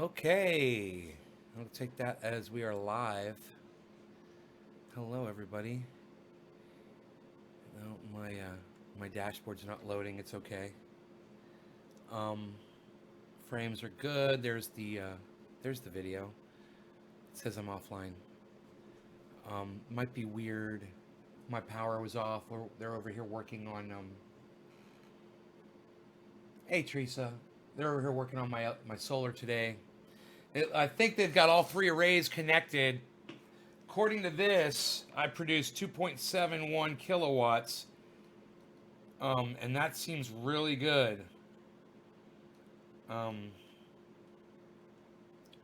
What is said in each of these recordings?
Okay, I'll take that as we are live. Hello, everybody. No, my dashboard's not loading. It's okay. Um, Frames are good. There's the video. It says I'm offline. Might be weird. My power was off. They're over here working on. Hey, Teresa. They're over here working on my solar today. I think they've got all three arrays connected. According to this, I produced 2.71 kilowatts, and that seems really good. Um,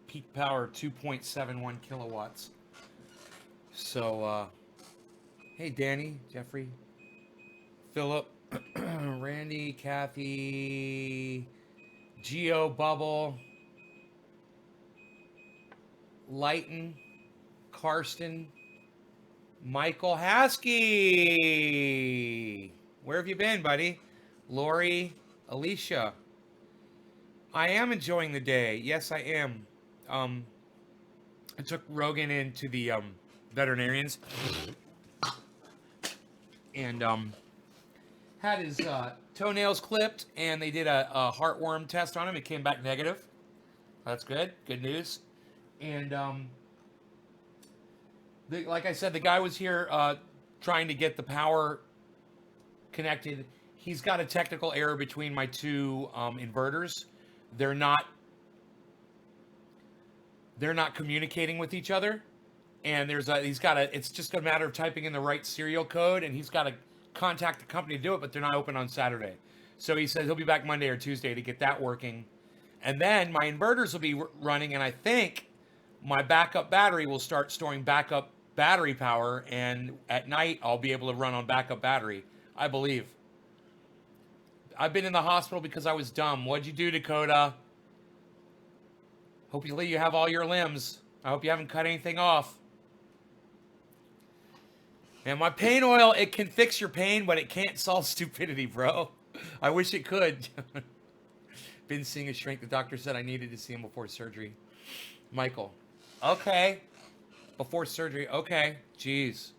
Peak power 2.71 kilowatts. So, hey, Danny, Jeffrey, Philip, Randy, Kathy, Geo, Bubble, Lighton, Karsten, Michael Haskey. Where have you been, buddy? Lori, Alicia. I am enjoying the day. Yes, I am. I took Rogan into the veterinarians and had his toenails clipped, and they did a heartworm test on him. It came back negative. That's good. Good news. And like I said, the guy was here trying to get the power connected. He's got a technical error between my two inverters. They're not communicating with each other, and it's just a matter of typing in the right serial code, and he's got to contact the company to do it, but they're not open on Saturday. So he says he'll be back Monday or Tuesday to get that working, and then my inverters will be running, and I think my backup battery will start storing backup battery power, and at night I'll be able to run on backup battery, I believe. I've been in the hospital because I was dumb. What'd you do, Dakota? Hopefully you have all your limbs. I hope you haven't cut anything off. And my pain oil, it can fix your pain, but it can't solve stupidity, bro. I wish it could. Been seeing a shrink. The doctor said I needed to see him before surgery. Michael. Okay. Before surgery. Okay. Jeez.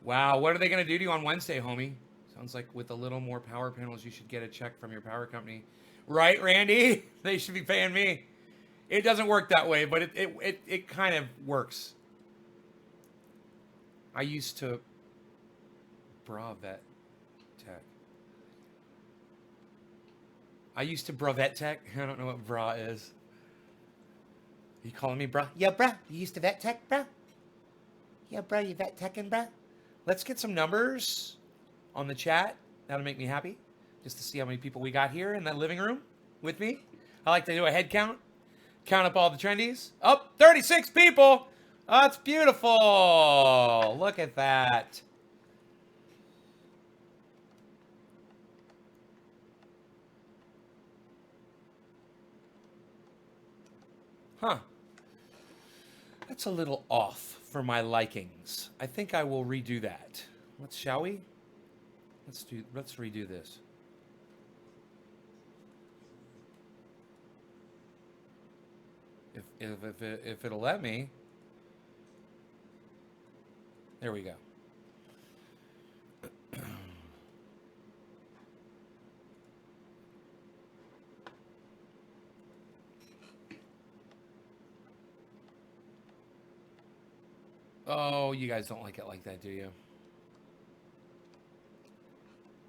Wow. What are they going to do to you on Wednesday, homie? Sounds like with a little more power panels, you should get a check from your power company. Right, Randy? They should be paying me. It doesn't work that way, but it kind of works. I used to Bravet Tech. I used to Bravet Tech. I don't know what bra is. You calling me bra? Yeah, bra. You used to vet tech, bra? Yeah, bra, you vet teching, bra? Let's get some numbers on the chat. That'll make me happy. Just to see how many people we got here in that living room with me. I like to do a head count. Count up all the trendies. Oh, 36 people. Oh, that's beautiful. Look at that. Huh. That's a little off for my likings. I think I will redo that. Shall we? Let's redo this. If it'll let me. There we go. Oh, you guys don't like it like that, do you?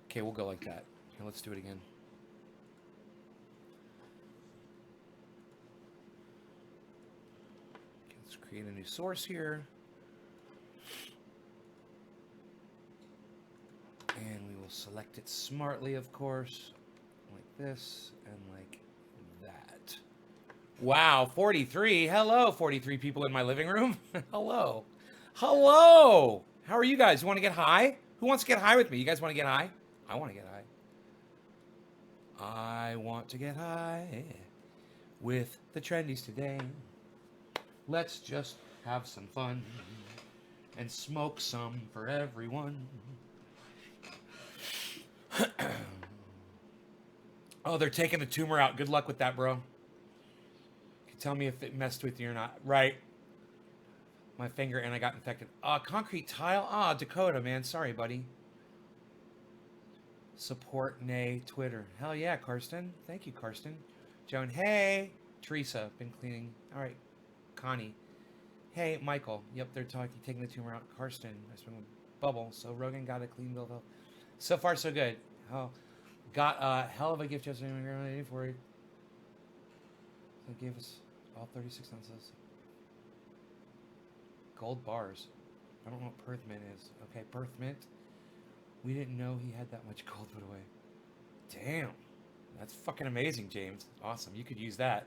Okay, we'll go like that. Here, let's do it again. Okay, let's create a new source here. And we will select it smartly, of course. Like this and like that. Wow, 43. Hello, 43 people in my living room. Hello. Hello. How are you guys? You want to get high? Who wants to get high with me? You guys want to get high? I want to get high. I want to get high with the trendies today. Let's just have some fun and smoke some for everyone. Oh, they're taking the tumor out. Good luck with that, bro. Tell me if it messed with you or not. Right. My finger and I got infected. Concrete tile? Dakota, man. Sorry, buddy. Support nay Twitter. Hell yeah, Karsten. Thank you, Karsten. Joan, hey. Teresa, been cleaning. All right. Connie. Hey, Michael. Yep, they're taking the tumor out. Karsten. I spent with Bubble. So Rogan got a clean bill of health. So far, so good. Oh, got a hell of a gift yesterday for it. They gave us all 36 ounces. Gold bars. I don't know what Perth Mint is. Okay, Perth Mint. We didn't know he had that much gold put away. Damn. That's fucking amazing, James. Awesome. You could use that.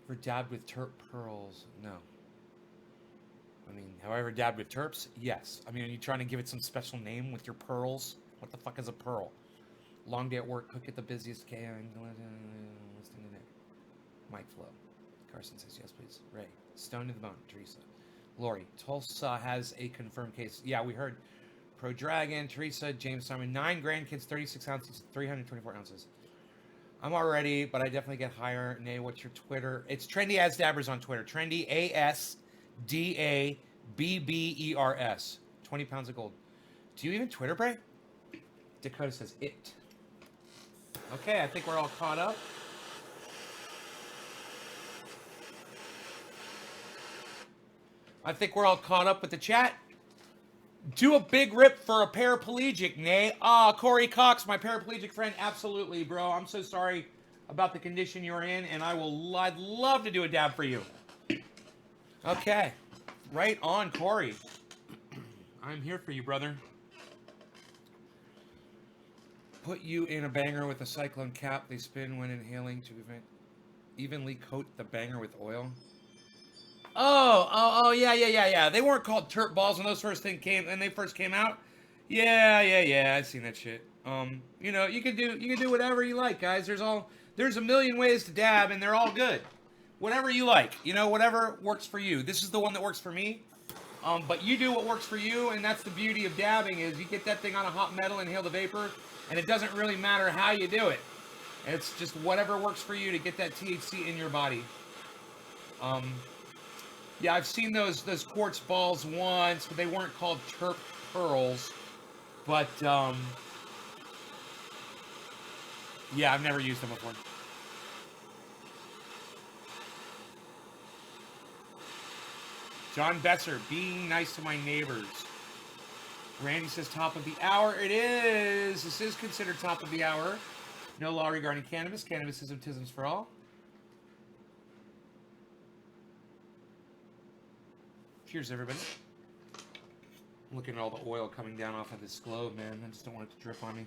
For dabbed with terp pearls. No. I mean, however dabbed with terps, yes. I mean, are you trying to give it some special name with your pearls? What the fuck is a pearl? Long day at work, cook at the busiest K. Mike Flo. Carson says yes, please. Ray. Stone to the bone. Teresa. Lori. Tulsa has a confirmed case. Yeah, we heard. Pro Dragon. Teresa. James Simon. 9 grandkids, 36 ounces, 324 ounces. I'm already, but I definitely get higher. Nay, what's your Twitter? It's Trendy As Dabbers on Twitter. Trendy ASDABBERS. 20 pounds of gold. Do you even Twitter, Bray? Dakota says it. Okay, I think we're all caught up. I think we're all caught up with the chat. Do a big rip for a paraplegic, Nay. Corey Cox, my paraplegic friend. Absolutely, bro. I'm so sorry about the condition you're in, and I'd love to do a dab for you. Okay. Right on, Corey. I'm here for you, brother. Put you in a banger with a cyclone cap. They spin when inhaling to evenly coat the banger with oil. Oh, yeah. They weren't called terp balls when those first came out. Yeah. I've seen that shit. You know, you can do whatever you like, guys. There's a million ways to dab, and they're all good. Whatever you like, you know, whatever works for you. This is the one that works for me. But you do what works for you, and that's the beauty of dabbing is you get that thing on a hot metal, inhale the vapor, and it doesn't really matter how you do it. It's just whatever works for you to get that THC in your body. Yeah, I've seen those quartz balls once, but they weren't called terp pearls. But yeah, I've never used them before. John Besser, being nice to my neighbors. Randy says top of the hour. It is. This is considered top of the hour. No law regarding cannabis. Cannabisism, tisms for all. Cheers, everybody. I'm looking at all the oil coming down off of this globe, man. I just don't want it to drip on me.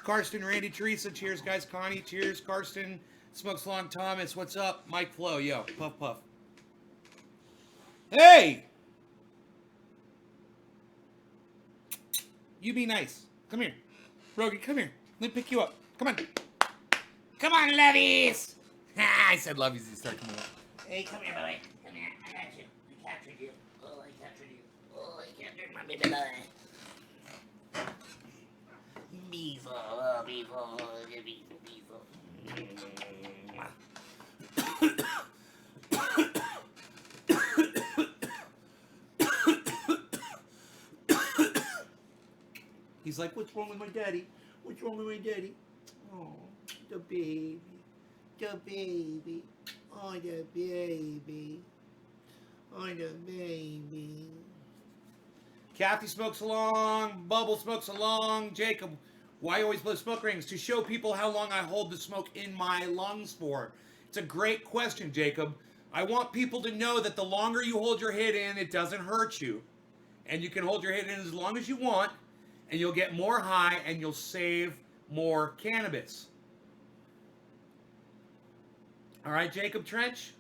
Karsten, Randy, Teresa, cheers, guys. Connie, cheers. Karsten, Smokes Long, Thomas, what's up? Mike Flo, yo, puff, puff. Hey! You be nice. Come here. Rogan, come here. Let me pick you up. Come on. Come on, lovies! I said lovies, you start coming up. Hey, come here, boy. Come here. I got you. I captured you. Oh, I captured you. Oh, I captured my baby boy. Beefo, oh, beefo, beefo. He's like, what's wrong with my daddy? What's wrong with my daddy? Oh, the baby. The baby. Oh, the baby. Oh, the baby. Kathy smokes along. Bubble smokes along. Jacob, why always blow smoke rings? To show people how long I hold the smoke in my lungs for. It's a great question, Jacob. I want people to know that the longer you hold your hit in, it doesn't hurt you. And you can hold your hit in as long as you want, and you'll get more high, and you'll save more cannabis. All right, Jacob Trench.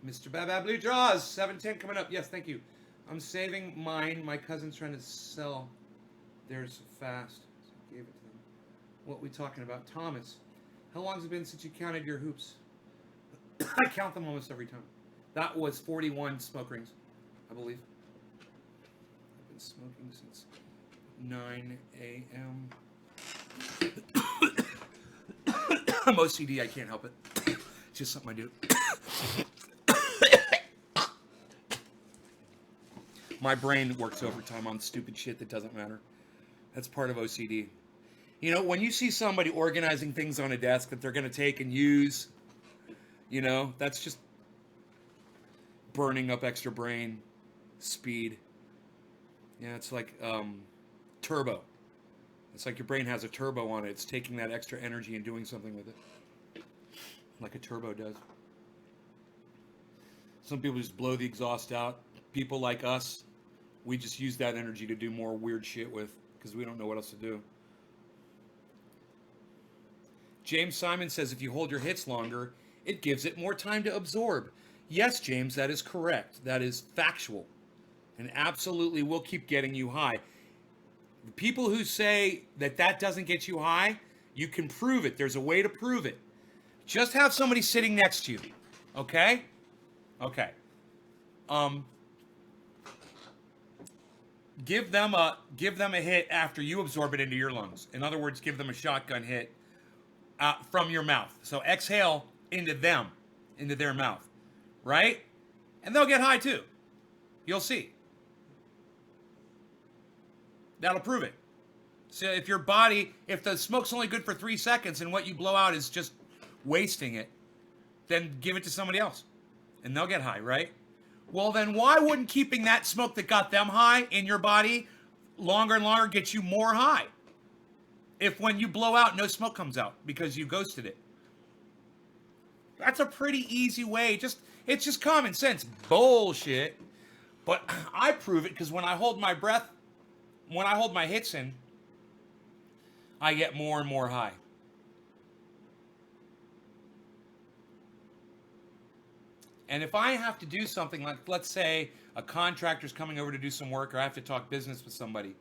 Mr. Baba Blue Draws, 710 coming up. Yes, thank you. I'm saving mine. My cousin's trying to sell theirs fast. So I gave it to them. What are we talking about? Thomas, how long has it been since you counted your hoops? I count them almost every time. That was 41 smoke rings, I believe. I've been smoking since 9 a.m. I'm OCD, I can't help it. It's just something I do. My brain works overtime on stupid shit that doesn't matter. That's part of OCD. You know, when you see somebody organizing things on a desk that they're going to take and use, you know, that's just burning up extra brain speed. Yeah, it's like turbo. It's like your brain has a turbo on it. It's taking that extra energy and doing something with it. Like a turbo does. Some people just blow the exhaust out. People like us, we just use that energy to do more weird shit with because we don't know what else to do. James Simon says if you hold your hits longer, it gives it more time to absorb. Yes, James, that is correct. That is factual. And absolutely will keep getting you high. The people who say that that doesn't get you high, you can prove it. There's a way to prove it. Just have somebody sitting next to you. Okay? Okay. Give them a hit after you absorb it into your lungs. In other words, give them a shotgun hit from your mouth. So exhale into them, into their mouth, right? And they'll get high too. You'll see. That'll prove it. So if the smoke's only good for 3 seconds and what you blow out is just wasting it, then give it to somebody else and they'll get high, right? Well, then why wouldn't keeping that smoke that got them high in your body longer and longer get you more high? If when you blow out, no smoke comes out because you ghosted it. That's a pretty easy way. It's just common sense bullshit. But I prove it because when I hold my breath, when I hold my hits in, I get more and more high. And if I have to do something like, let's say, a contractor's coming over to do some work or I have to talk business with somebody,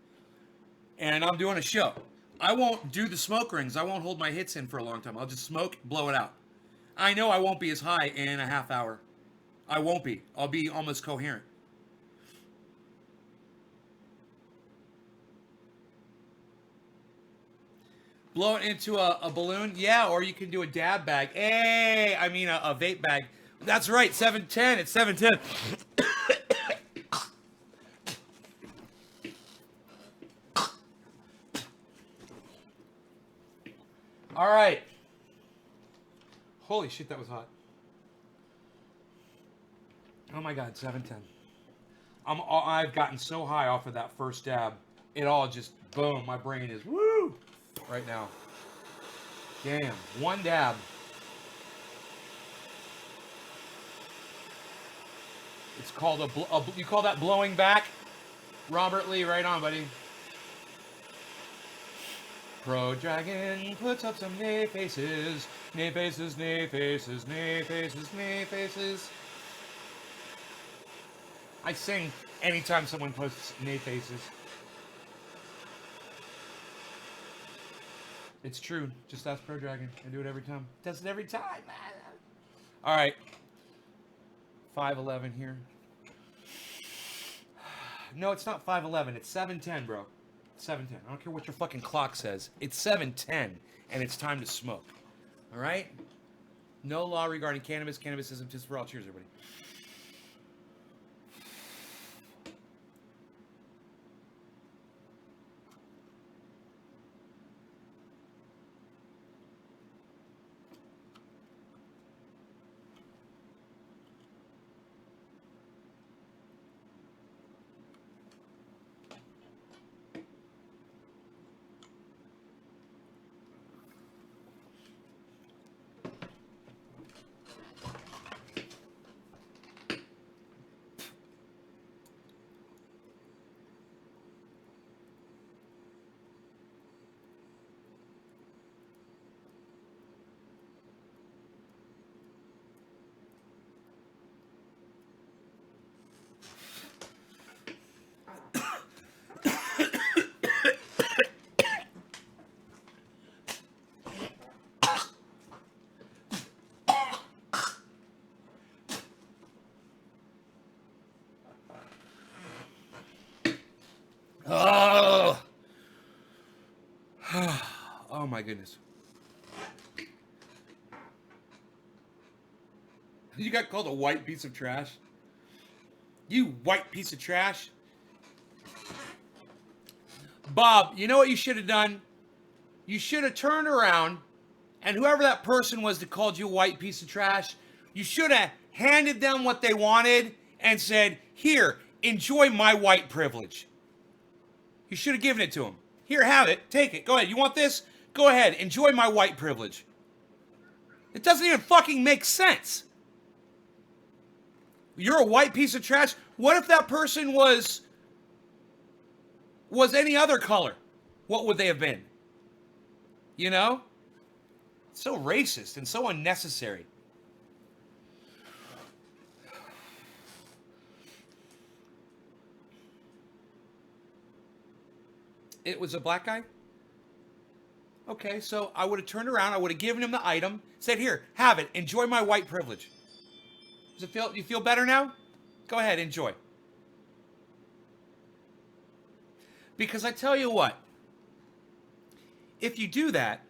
and I'm doing a show, I won't do the smoke rings. I won't hold my hits in for a long time. I'll just smoke, blow it out. I know I won't be as high in a half hour. I won't be. I'll be almost coherent. Blow it into a balloon? Yeah, or you can do a dab bag. Hey, I mean a vape bag. That's right, 710. It's 710. All right. Holy shit, that was hot. Oh my God, 710. I've gotten so high off of that first dab. It all just, boom, my brain is woo right now. Damn, one dab. It's called you call that blowing back? Robert Lee, right on, buddy. Pro Dragon puts up some nay faces. Nay faces, nay faces, nay faces, nay faces. I sing anytime someone posts nay faces. It's true. Just ask Pro Dragon. I do it every time. Does it every time. All right. 5:11 here. No, it's not 5:11. It's 7:10, bro. 7:10. I don't care what your fucking clock says. It's 7:10, and it's time to smoke. All right? No law regarding cannabis. Cannabis isn't just for all. Cheers, everybody. Oh. Oh my goodness. You got called a white piece of trash? You white piece of trash? Bob, you know what you should have done? You should have turned around, and whoever that person was that called you a white piece of trash, you should have handed them what they wanted and said, here, enjoy my white privilege. You should have given it to them. Here, have it. Take it. Go ahead. You want this? Go ahead. Enjoy my white privilege. It doesn't even fucking make sense. You're a white piece of trash. What if that person was any other color? What would they have been? You know? So racist and so unnecessary. It was a black guy? Okay, so I would have turned around, I would have given him the item, said, here, have it, enjoy my white privilege. You feel better now? Go ahead, enjoy. Because I tell you what, if you do that,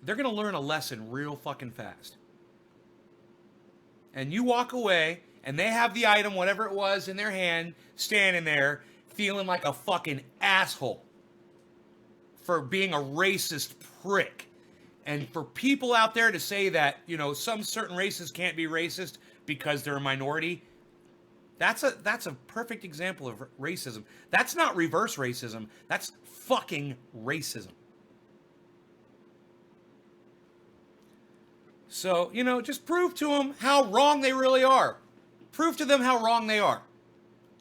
they're going to learn a lesson real fucking fast. And you walk away, and they have the item, whatever it was, in their hand, standing there, feeling like a fucking asshole for being a racist prick. And for people out there to say that, you know, some certain races can't be racist because they're a minority, that's a perfect example of racism. That's not reverse racism. That's fucking racism. So, you know, just prove to them how wrong they really are. Prove to them how wrong they are.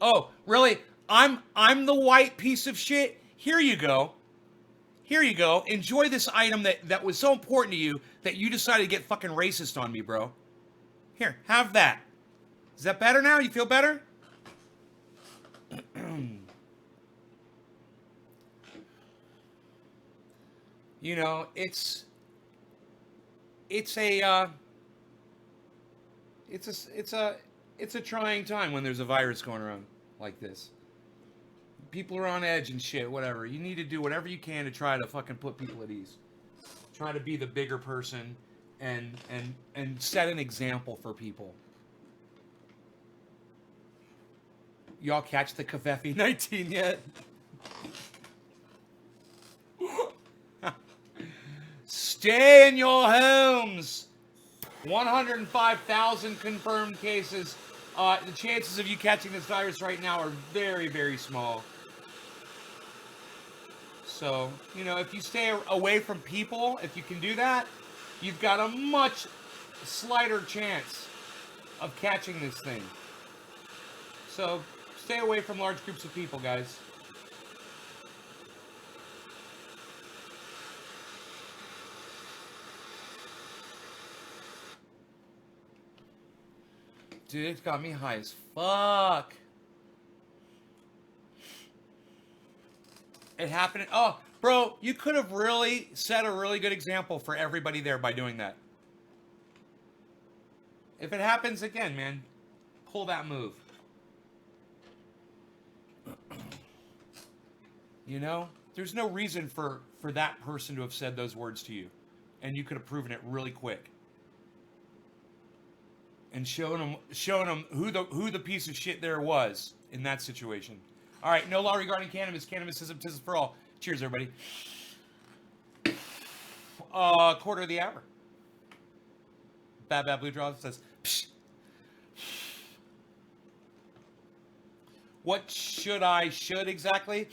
Oh, really? I'm the white piece of shit? Here you go. Here you go. Enjoy this item that was so important to you that you decided to get fucking racist on me, bro. Here, have that. Is that better now? You feel better? You know, it's a trying time when there's a virus going around like this. People are on edge and shit, whatever. You need to do whatever you can to try to fucking put people at ease. Try to be the bigger person and set an example for people. Y'all catch the Covfefe 19 yet? Stay in your homes. 105,000 confirmed cases. The chances of you catching this virus right now are very, very small. So, you know, if you stay away from people, if you can do that, you've got a much slighter chance of catching this thing. So, stay away from large groups of people, guys. Dude, it's got me high as fuck. It happened. Oh, bro, you could have really set a really good example for everybody there by doing that. If it happens again, man, pull that move. You know, there's no reason for that person to have said those words to you, and you could have proven it really quick. And showing them who the piece of shit there was in that situation. All right, no law regarding cannabis. Cannabis is for all. Cheers, everybody. Quarter of the hour. Bad Blue Draw says, psh. What should exactly?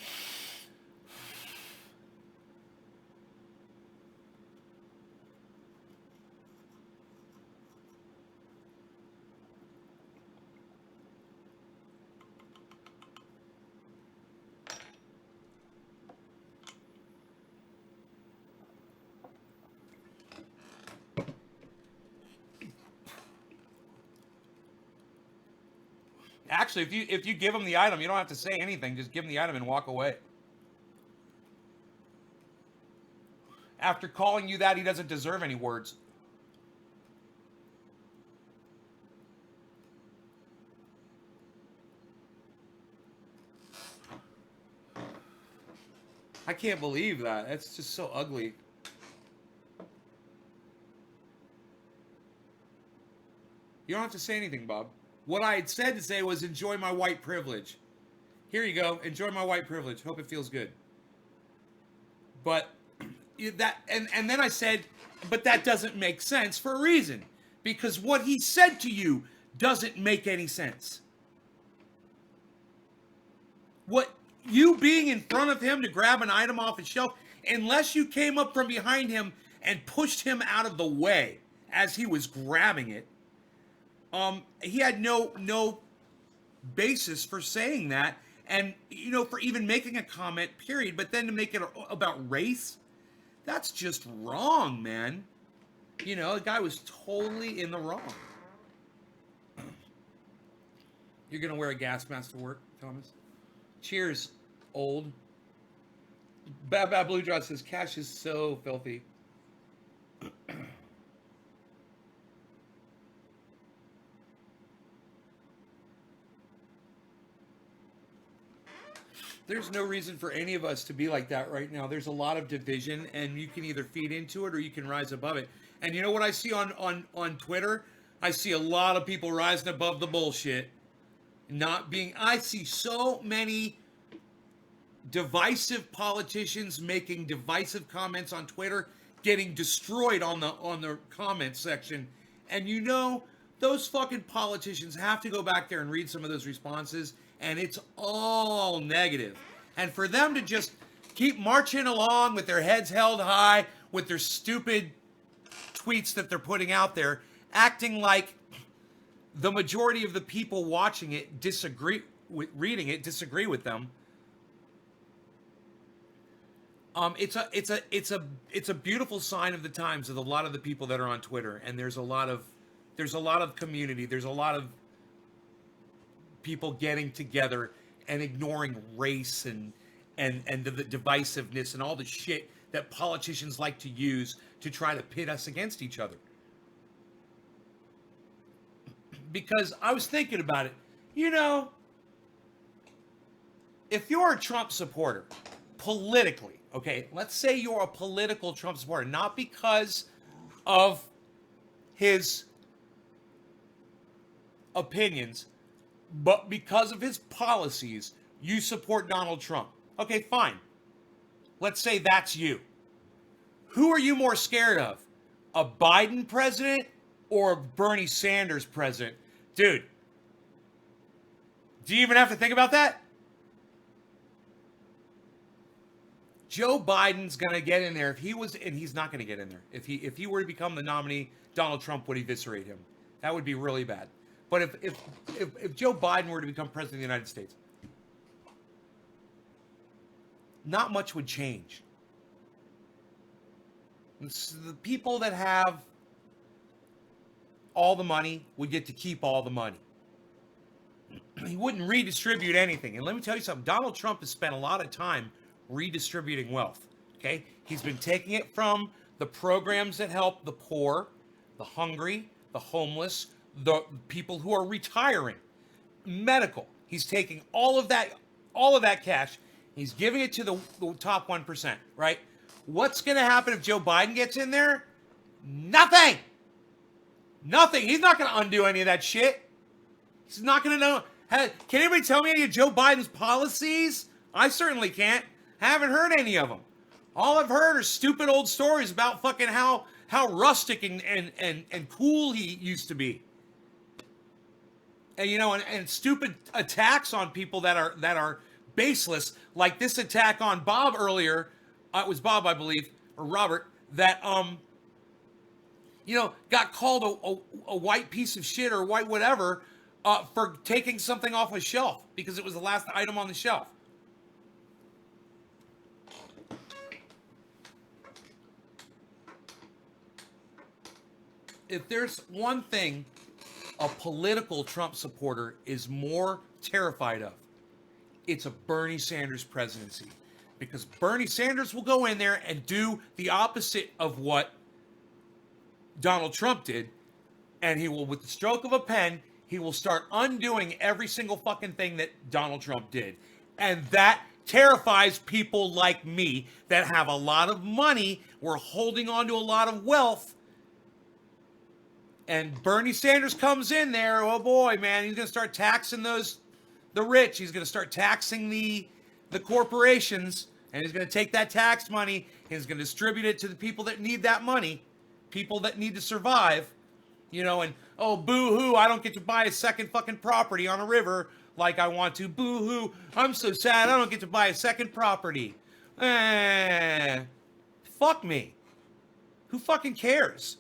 Actually, if you give him the item, you don't have to say anything. Just give him the item and walk away. After calling you that, he doesn't deserve any words. I can't believe that. That's just so ugly. You don't have to say anything, Bob. What I had said to say was enjoy my white privilege. Here you go. Enjoy my white privilege. Hope it feels good. But that and then I said, but that doesn't make sense for a reason. Because what he said to you doesn't make any sense. What you being in front of him to grab an item off a shelf, unless you came up from behind him and pushed him out of the way as he was grabbing it, he had no basis for saying that, and for even making a comment, period. But then to make it about race, that's just wrong, man. The guy was totally in the wrong. You're gonna wear a gas mask to work, Thomas? Cheers, old. Bad Bad Blue Jaw says cash is so filthy. There's no reason for any of us to be like that right now. There's a lot of division, and you can either feed into it or you can rise above it. And you know what I see on Twitter? I see a lot of people rising above the bullshit. I see so many divisive politicians making divisive comments on Twitter, getting destroyed on the comment section. And those fucking politicians have to go back there and read some of those responses, and it's all negative. And for them to just keep marching along with their heads held high, with their stupid tweets that they're putting out there, acting like the majority of the people watching it reading it disagree with them. It's a beautiful sign of the times of a lot of the people that are on Twitter, and there's a lot of community, there's a lot of people getting together and ignoring race and the divisiveness and all the shit that politicians like to use to try to pit us against each other. Because I was thinking about it, if you're a Trump supporter, politically, okay, let's say you're a political Trump supporter, not because of his opinions, but because of his policies, you support Donald Trump. Okay, fine. Let's say that's you. Who are you more scared of? A Biden president or a Bernie Sanders president? Dude, do you even have to think about that? Joe Biden's going to get in there and he's not going to get in there. If he were to become the nominee, Donald Trump would eviscerate him. That would be really bad. But if Joe Biden were to become president of the United States, not much would change. The people that have all the money would get to keep all the money. He wouldn't redistribute anything. And let me tell you something. Donald Trump has spent a lot of time redistributing wealth. Okay? He's been taking it from the programs that help the poor, the hungry, the homeless, the people who are retiring, medical. He's taking all of that cash. He's giving it to the top 1%, right? What's going to happen if Joe Biden gets in there? Nothing. Nothing. He's not going to undo any of that shit. He's not going to know. Can anybody tell me any of Joe Biden's policies? I certainly can't. Haven't heard any of them. All I've heard are stupid old stories about fucking how rustic and cool he used to be. And and stupid attacks on people that are baseless, like this attack on Bob earlier. It was Bob, I believe, or Robert, that got called a white piece of shit or white whatever for taking something off a shelf because it was the last item on the shelf. If there's one thing a political Trump supporter is more terrified of, it's a Bernie Sanders presidency. Because Bernie Sanders will go in there and do the opposite of what Donald Trump did. And he will, with the stroke of a pen, he will start undoing every single fucking thing that Donald Trump did. And that terrifies people like me that have a lot of money. We're holding on to a lot of wealth. And Bernie Sanders comes in there. Oh boy, man, he's going to start taxing the rich. He's going to start taxing the corporations, and he's going to take that tax money. He's going to distribute it to the people that need that money, people that need to survive, and oh, boo-hoo, I don't get to buy a second fucking property on a river like I want to. Boo-hoo, I'm so sad I don't get to buy a second property. Fuck me. Who fucking cares?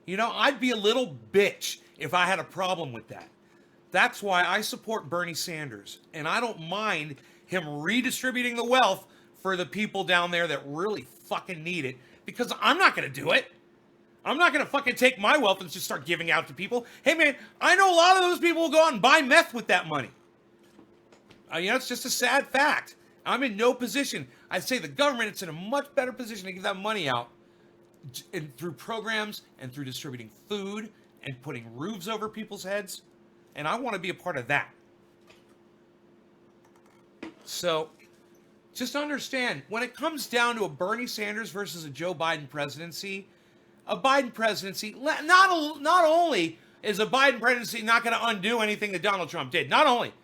I'd be a little bitch if I had a problem with that. That's why I support Bernie Sanders. And I don't mind him redistributing the wealth for the people down there that really fucking need it. Because I'm not going to do it. I'm not going to fucking take my wealth and just start giving out to people. Hey, man, I know a lot of those people will go out and buy meth with that money. It's just a sad fact. I'm in no position. I'd say the government is in a much better position to give that money out through programs and through distributing food and putting roofs over people's heads. And I want to be a part of that. So just understand, when it comes down to a Bernie Sanders versus a Joe Biden presidency, a Biden presidency, not only is a Biden presidency not going to undo anything that Donald Trump did, not only,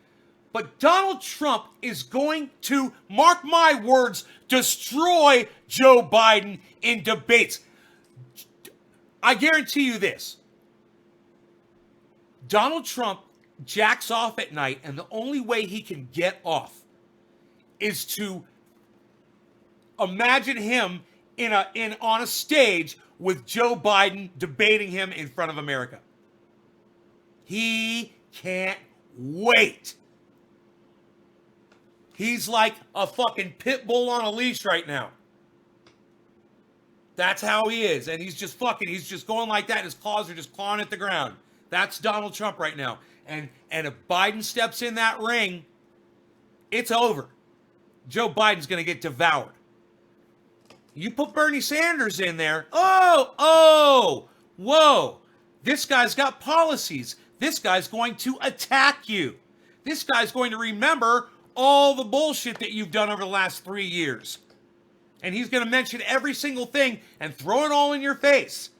but Donald Trump is going to, mark my words, destroy Joe Biden in debates. I guarantee you this. Donald Trump jacks off at night, and the only way he can get off is to imagine him on a stage with Joe Biden debating him in front of America. He can't wait. He's like a fucking pit bull on a leash right now. That's how he is. And he's just going like that. His claws are just clawing at the ground. That's Donald Trump right now. And if Biden steps in that ring, it's over. Joe Biden's going to get devoured. You put Bernie Sanders in there. Whoa. This guy's got policies. This guy's going to attack you. This guy's going to remember all the bullshit that you've done over the last 3 years. And he's going to mention every single thing and throw it all in your face.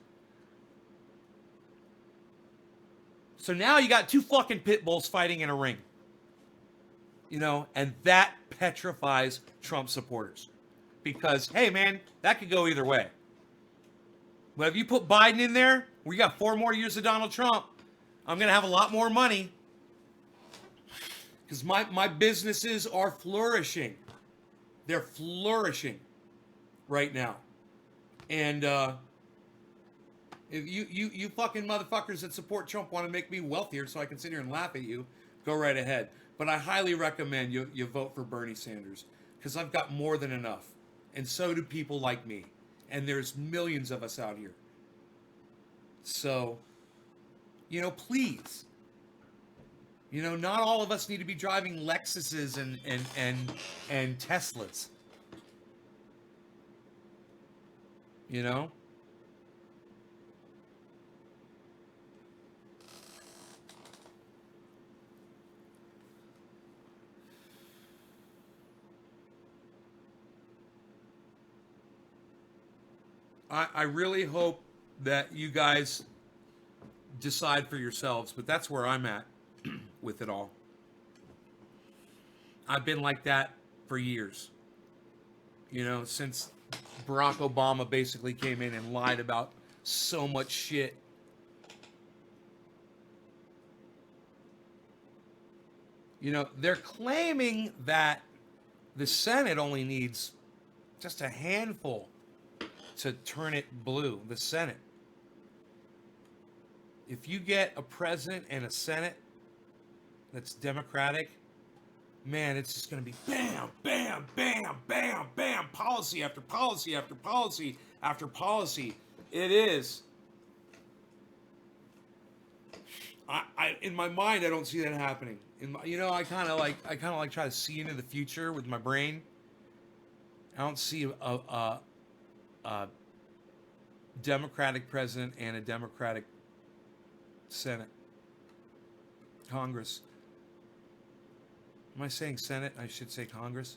So now you got two fucking pit bulls fighting in a ring. And that petrifies Trump supporters. Because, hey, man, that could go either way. But if you put Biden in there, we got 4 more years of Donald Trump. I'm going to have a lot more money. Because my businesses are flourishing. They're flourishing right now. And if you fucking motherfuckers that support Trump want to make me wealthier so I can sit here and laugh at you, go right ahead. But I highly recommend you vote for Bernie Sanders. Because I've got more than enough. And so do people like me. And there's millions of us out here. So, please. Not all of us need to be driving Lexuses and Teslas. I really hope that you guys decide for yourselves, but that's where I'm at with it all. I've been like that for years. Since Barack Obama basically came in and lied about so much shit. They're claiming that the Senate only needs just a handful to turn it blue, the Senate. If you get a president and a Senate that's Democratic, man, it's just going to be bam, bam, bam, bam, bam, policy after policy after policy after policy. It is. I in my mind, I don't see that happening. I kind of like try to see into the future with my brain. I don't see a Democratic president and a Democratic Senate, Congress. Am I saying Senate? I should say Congress.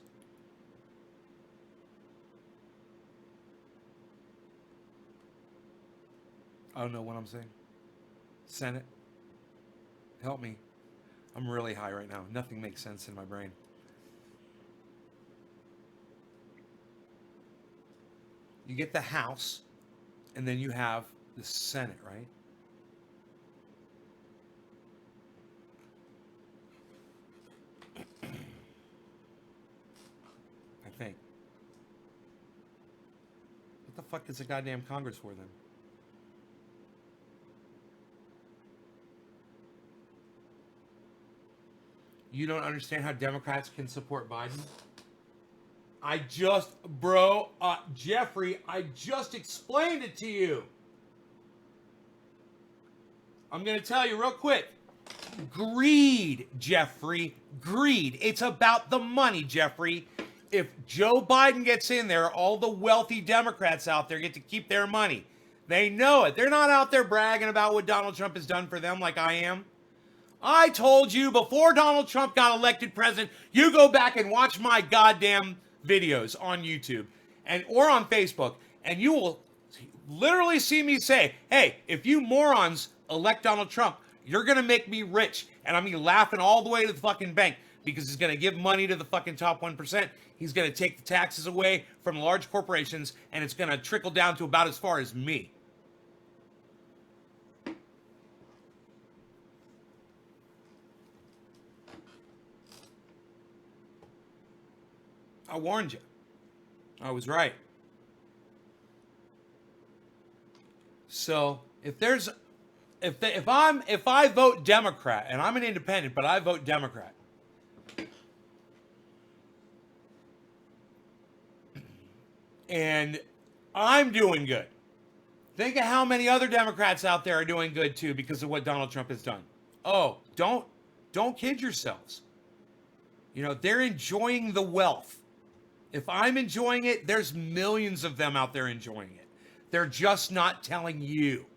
I don't know what I'm saying. Senate, help me. I'm really high right now. Nothing makes sense in my brain. You get the House, and then you have the Senate, right? I think. What the fuck is the goddamn Congress for then? You don't understand how Democrats can support Biden? Jeffrey, I just explained it to you. I'm going to tell you real quick. Greed, Jeffrey. Greed. It's about the money, Jeffrey. If Joe Biden gets in there, all the wealthy Democrats out there get to keep their money. They know it. They're not out there bragging about what Donald Trump has done for them like I am. I told you before Donald Trump got elected president, you go back and watch my goddamn videos on YouTube or on Facebook, and you will literally see me say, hey, if you morons elect Donald Trump, you're going to make me rich. And I'm going to be laughing all the way to the fucking bank because he's going to give money to the fucking top 1%. He's going to take the taxes away from large corporations, and it's going to trickle down to about as far as me. I warned you. I was right. So if I vote Democrat, and I'm an independent, but I vote Democrat, and I'm doing good. Think of how many other Democrats out there are doing good too because of what Donald Trump has done. Oh, don't kid yourselves. You know, they're enjoying the wealth. If I'm enjoying it, there's millions of them out there enjoying it. They're just not telling you.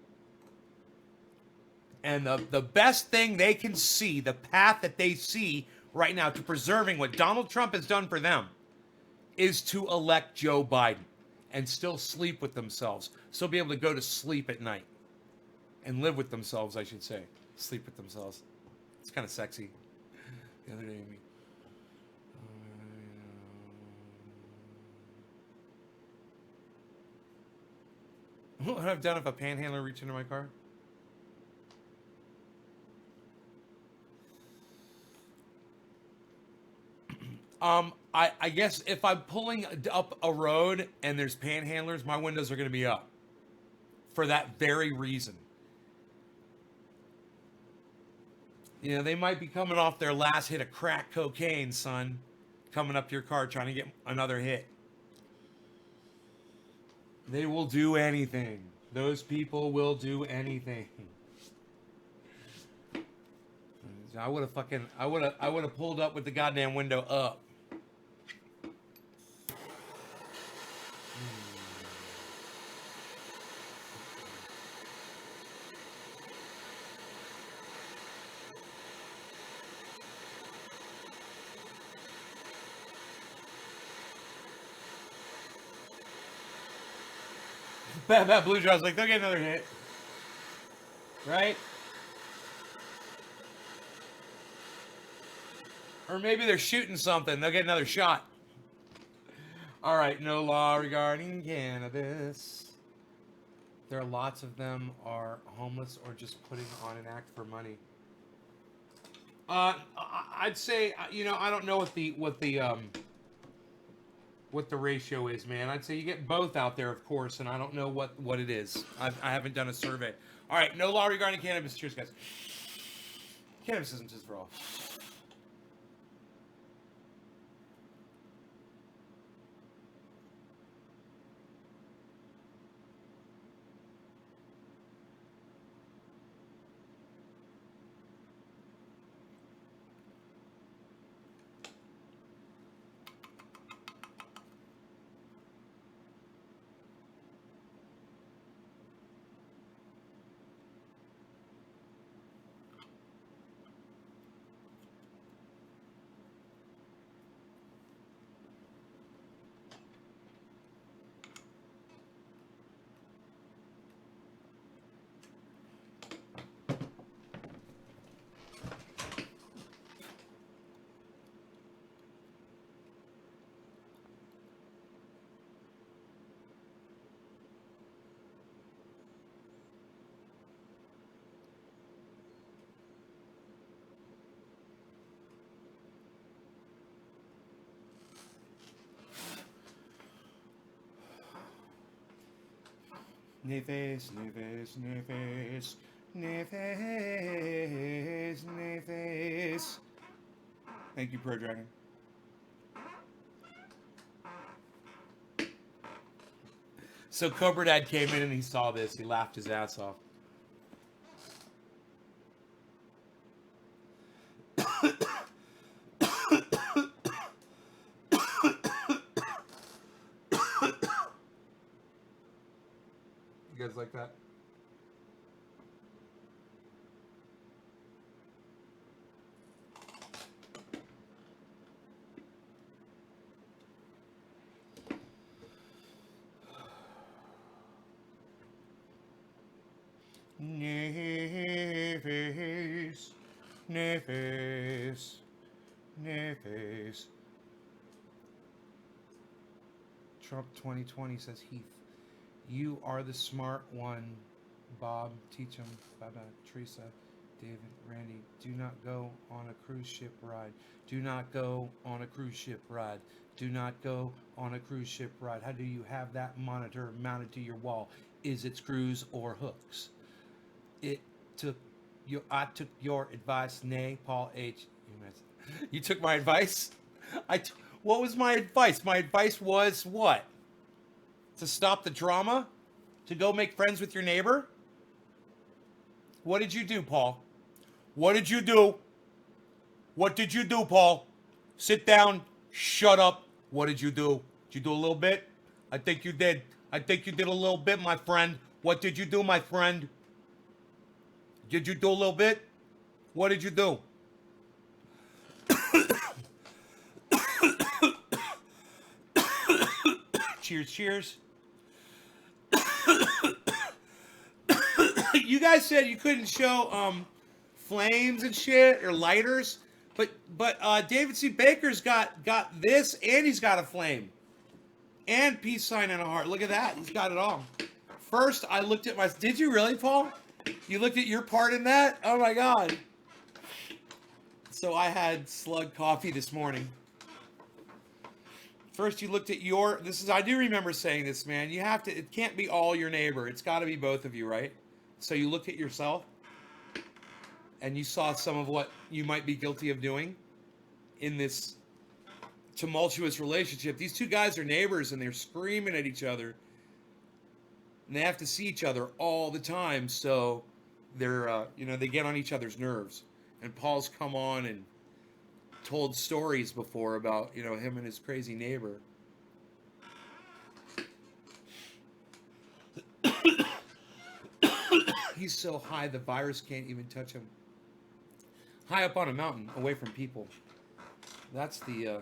And the best thing they can see, the path that they see right now to preserving what Donald Trump has done for them, is to elect Joe Biden and still sleep with themselves. Still be able to go to sleep at night. And live with themselves, I should say. Sleep with themselves. It's kind of sexy. The other day, what would I have done if a panhandler reached into my car? I guess if I'm pulling up a road and there's panhandlers, my windows are going to be up. For that very reason. You know, they might be coming off their last hit of crack cocaine, son. Coming up to your car trying to get another hit. They will do anything. Those people will do anything. I would have pulled up with the goddamn window up. That blue jaw's like, they'll get another hit. Right? Or maybe they're shooting something. They'll get another shot. All right, no law regarding cannabis. There are lots of them are homeless or just putting on an act for money. I'd say, you know, I don't know what the ratio is, man. I'd say you get both out there, of course, and I don't know what it is. I haven't done a survey. All right, no law regarding cannabis. Cheers, guys. Cannabis isn't just for all. Nefes, nefes, nefes, nefes, nefes. Thank you, Pro Dragon. So Cobra Dad came in and he saw this. He laughed his ass off. You guys like that? Nefes, nefes, nefes. Trump 2020 says Heath. You are the smart one. Bob, teach him. Bye-bye. Teresa, David, Randy. Do not go on a cruise ship ride. Do not go on a cruise ship ride. Do not go on a cruise ship ride. How do you have that monitor mounted to your wall? Is it screws or hooks? It took you. I took your advice. Nay, Paul H. You took my advice. What was my advice? My advice was what? To stop the drama? To go make friends with your neighbor? What did you do, Paul? What did you do? What did you do, Paul? Sit down. Shut up. What did you do? Did you do a little bit? I think you did. I think you did a little bit, my friend. What did you do, my friend? Did you do a little bit? What did you do? Cheers, cheers. You guys said you couldn't show flames and shit or lighters, but David C. Baker's got this, and he's got a flame and peace sign and a heart. Look at that. He's got it all. First, I looked at my... Did you really, Paul? You looked at your part in that? Oh, my God. So I had slug coffee this morning. First, you looked at your... I do remember saying this, man. You have to... It can't be all your neighbor. It's got to be both of you, right? So you looked at yourself, and you saw some of what you might be guilty of doing in this tumultuous relationship. These two guys are neighbors, and they're screaming at each other. And they have to see each other all the time, so they're, they get on each other's nerves. And Paul's come on and told stories before about, him and his crazy neighbor. He's so high the virus can't even touch him. High up on a mountain, away from people. That's the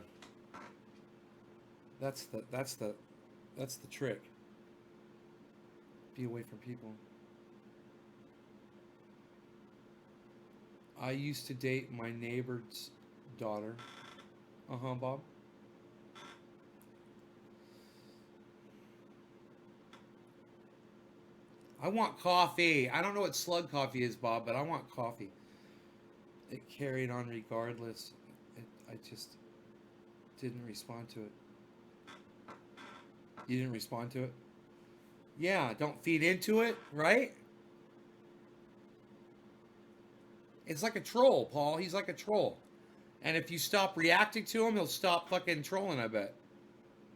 trick. Be away from people. I used to date my neighbor's daughter. Bob. I want coffee. I don't know what slug coffee is, Bob, but I want coffee. It carried on regardless. I just didn't respond to it. You didn't respond to it? Yeah, don't feed into it, right? It's like a troll, Paul. He's like a troll. And if you stop reacting to him, he'll stop fucking trolling, I bet.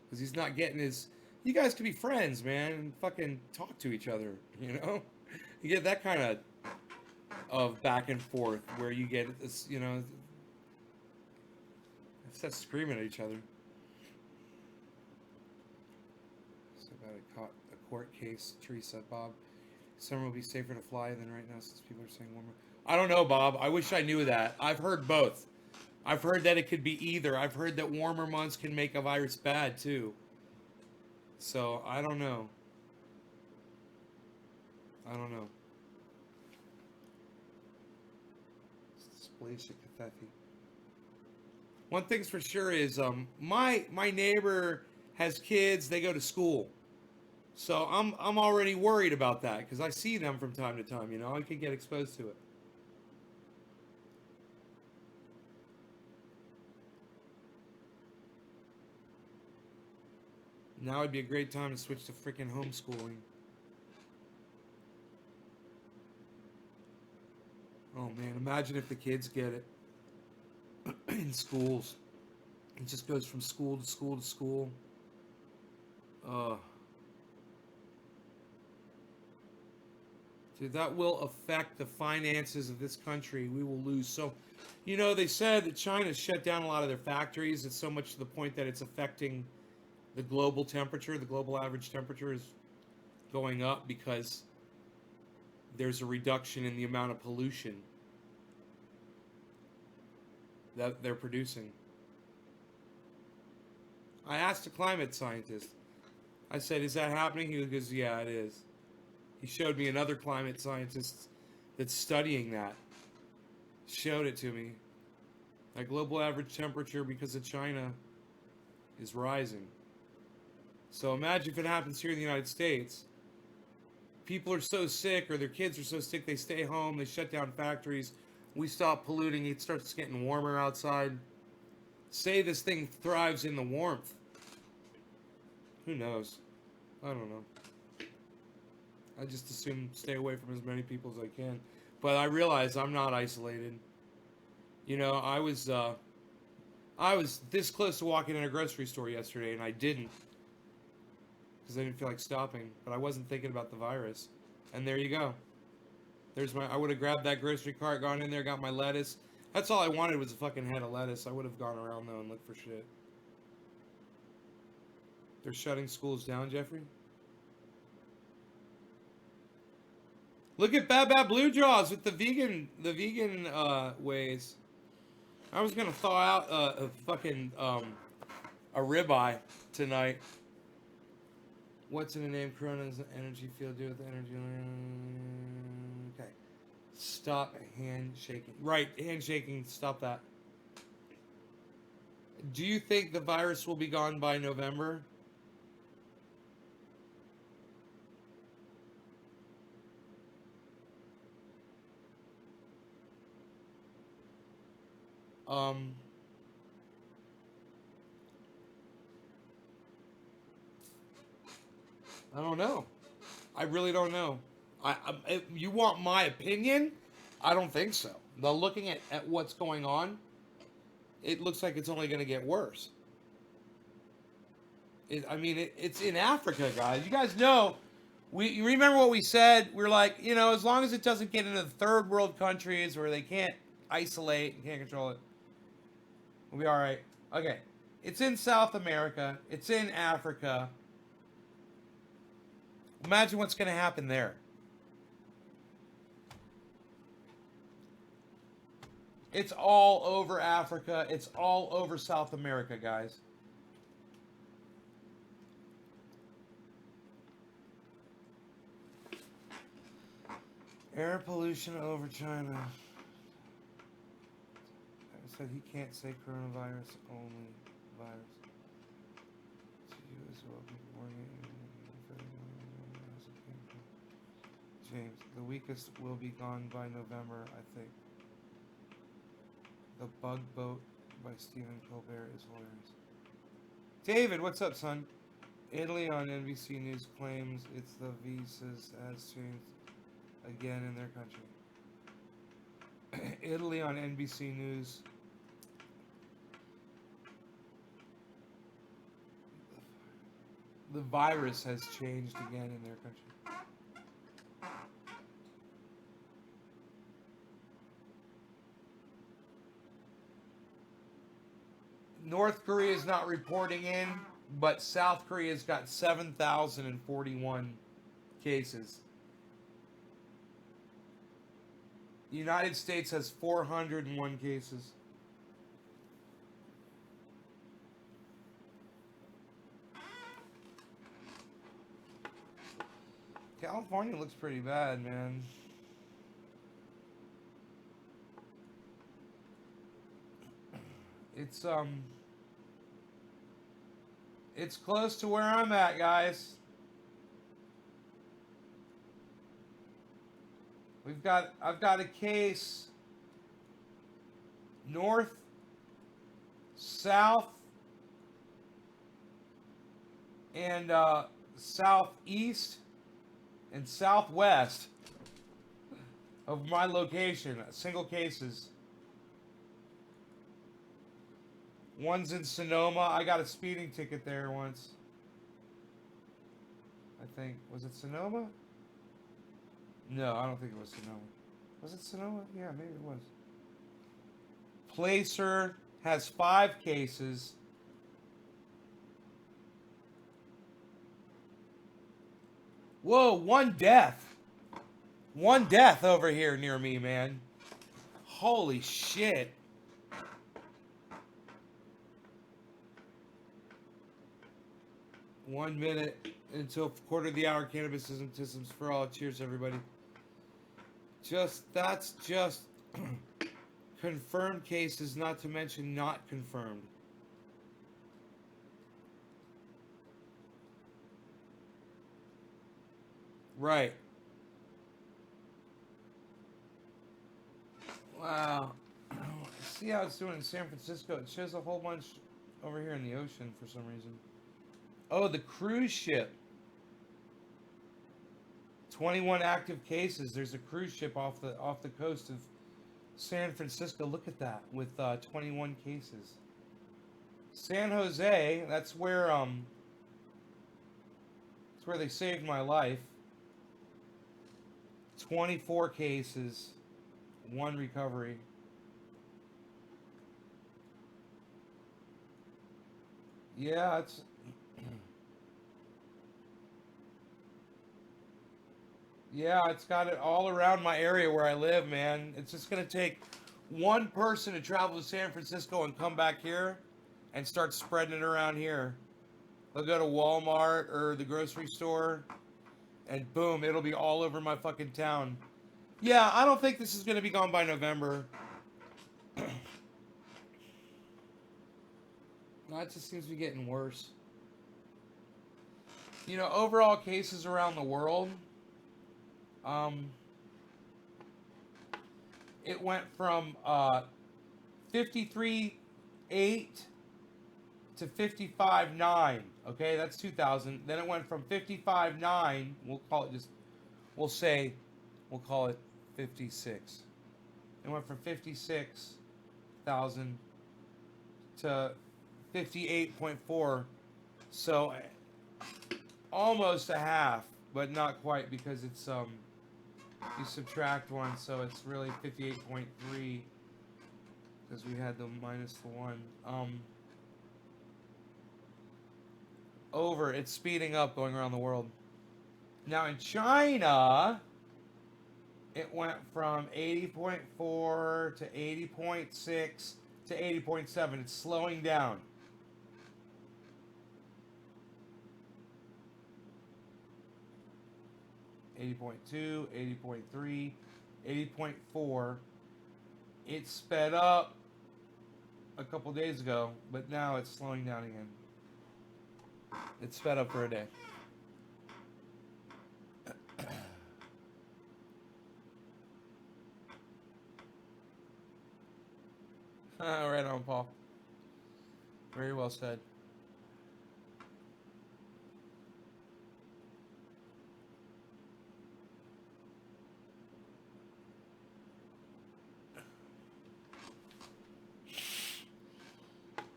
Because he's not getting his... You guys can be friends, man, and fucking talk to each other, You get that kind of back and forth where you get this, Instead of screaming at each other. So about a court case, Teresa, Bob. Summer will be safer to fly than right now since people are saying warmer. I don't know, Bob. I wish I knew that. I've heard both. I've heard that it could be either. I've heard that warmer months can make a virus bad, too. So, I don't know. Splastic Cathethi. One thing's for sure is my neighbor has kids. They go to school. So I'm already worried about that because I see them from time to time. I could get exposed to it. Now would be a great time to switch to freaking homeschooling. man, imagine if the kids get it in schools. It just goes from school to school to school. Uh, Dude, that will affect the finances of this country. We will lose so. You know, they said that China shut down a lot of their factories. It's so much to the point that it's affecting the global temperature. The global average temperature is going up because there's a reduction in the amount of pollution that they're producing. I asked a climate scientist. I said, "Is that happening?" He goes, "Yeah, it is." He showed me another climate scientist that's studying that. Showed it to me. That global average temperature because of China is rising. So imagine if it happens here in the United States. People are so sick, or their kids are so sick, they stay home, they shut down factories, we stop polluting, it starts getting warmer outside. Say this thing thrives in the warmth. Who knows? I don't know. I just assume stay away from as many people as I can. But I realize I'm not isolated. You know, I was this close to walking in a grocery store yesterday, and I didn't. Because I didn't feel like stopping. But I wasn't thinking about the virus. And there you go. I would have grabbed that grocery cart, gone in there, got my lettuce. That's all I wanted was a fucking head of lettuce. I would have gone around though and looked for shit. They're shutting schools down, Jeffrey? Look at Bad Bad Blue Jaws with the vegan ways. I was gonna thaw out a fucking a ribeye tonight. What's in the name? Corona's energy field do with the energy. Okay. Stop handshaking. Right, handshaking. Stop that. Do you think the virus will be gone by November? I don't know. I really don't know. If you want my opinion? I don't think so. Now, looking at what's going on, it looks like it's only going to get worse. It's in Africa, guys. You guys know, you remember what we said? We're like, you know, as long as it doesn't get into the third world countries where they can't isolate and can't control it, we'll be all right. Okay. It's in South America. It's in Africa. Imagine what's going to happen there. It's all over Africa. It's all over South America, guys. Air pollution over China. I said he can't say coronavirus, only virus. To you as well. James, the weakest will be gone by November, I think. The Bug Boat by Stephen Colbert is hilarious. David, what's up, son? Italy on NBC News claims it's the visas has changed again in their country. Italy on NBC News. The virus has changed again in their country. North Korea is not reporting in, but South Korea's got 7,041 cases. The United States has 401 cases. California looks pretty bad, man. It's close to where I'm at, guys. I've got a case north, south, and southeast and southwest. of my location. Single cases. One's in Sonoma. I got a speeding ticket there once. I think. Was it Sonoma? No, I don't think it was Sonoma. Was it Sonoma? Yeah, maybe it was. Placer has 5 cases. Whoa, 1 death. 1 death over here near me, man. Holy shit. One minute until quarter of the hour. Cannabisism for all. Cheers, everybody. That's just confirmed cases, not to mention not confirmed. Right. Wow. See how it's doing in San Francisco. It shows a whole bunch over here in the ocean for some reason. Oh, the cruise ship. 21 active cases. There's a cruise ship off the coast of San Francisco. Look at that, with 21 cases. San Jose, that's where they saved my life. 24 cases, 1 recovery. Yeah, it's yeah, it's got it all around my area where I live, man. It's just gonna take one person to travel to San Francisco and come back here and start spreading it around here. They'll go to Walmart or the grocery store, and boom, it'll be all over my fucking town. Yeah, I don't think this is gonna be gone by November. No, it just seems to be getting worse. You know, overall cases around the world, it went from 53.8 to 55.9. Okay, that's 2000. Then it went from 55.9. We'll call it 56. It went from 56,000 to 58.4. So almost a half, but not quite, because it's you subtract 1, so it's really 58.3 because we had the minus the 1. It's speeding up going around the world. Now in China, it went from 80.4 to 80.6 to 80.7. It's slowing down. .2, 80.3, 80.4. It sped up a couple days ago, but now it's slowing down again. It's sped up for a day. Right on, Paul. Very well said.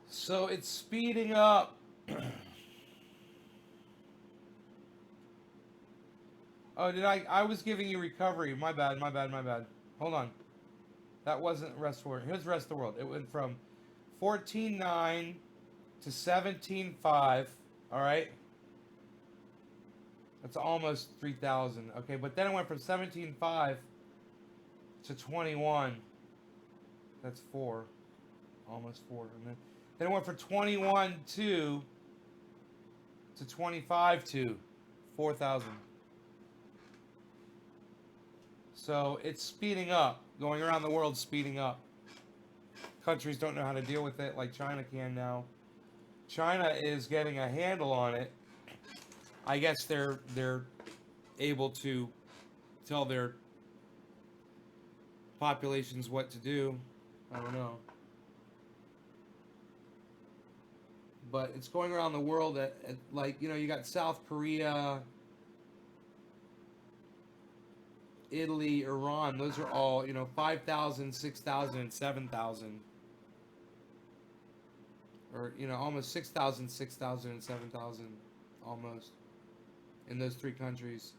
So it's speeding up. Oh, I was giving you recovery. My bad. Hold on. That wasn't rest of the world. Here's rest of the world. It went from 14.9 to 17.5. All right. That's almost 3,000. Okay, but then it went from 17.5 to 21. That's 4. Almost 4. And then it went from 21.2 to 25.2. 4,000. So it's speeding up. Going around the world, speeding up. Countries don't know how to deal with it like China can now. China is getting a handle on it. I guess they're able to tell their populations what to do. I don't know. But it's going around the world at like, you know, you got South Korea, Italy, Iran, those are all, 5,000, 6,000, and 7,000. Or, almost 6,000, 6,000, and 7,000. Almost. In those three countries.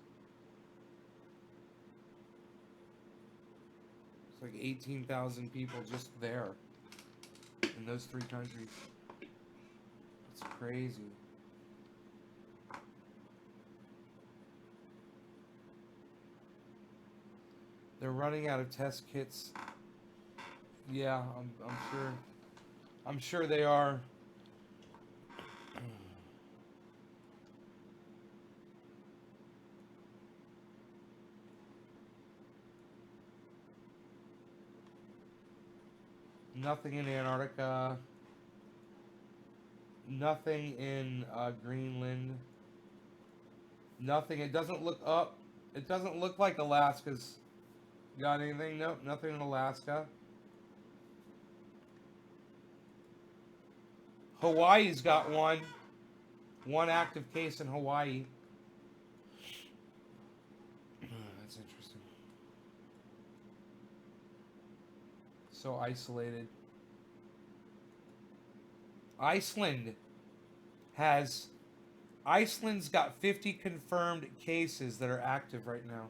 It's like 18,000 people just there. In those three countries. It's crazy. They're running out of test kits. Yeah, I'm sure. I'm sure they are. Nothing in Antarctica. Nothing in Greenland. Nothing. It doesn't look up. It doesn't look like Alaska's got anything. Nope, nothing in Alaska. Hawaii's got one. One active case in Hawaii. That's interesting. So isolated. Iceland's got 50 confirmed cases that are active right now.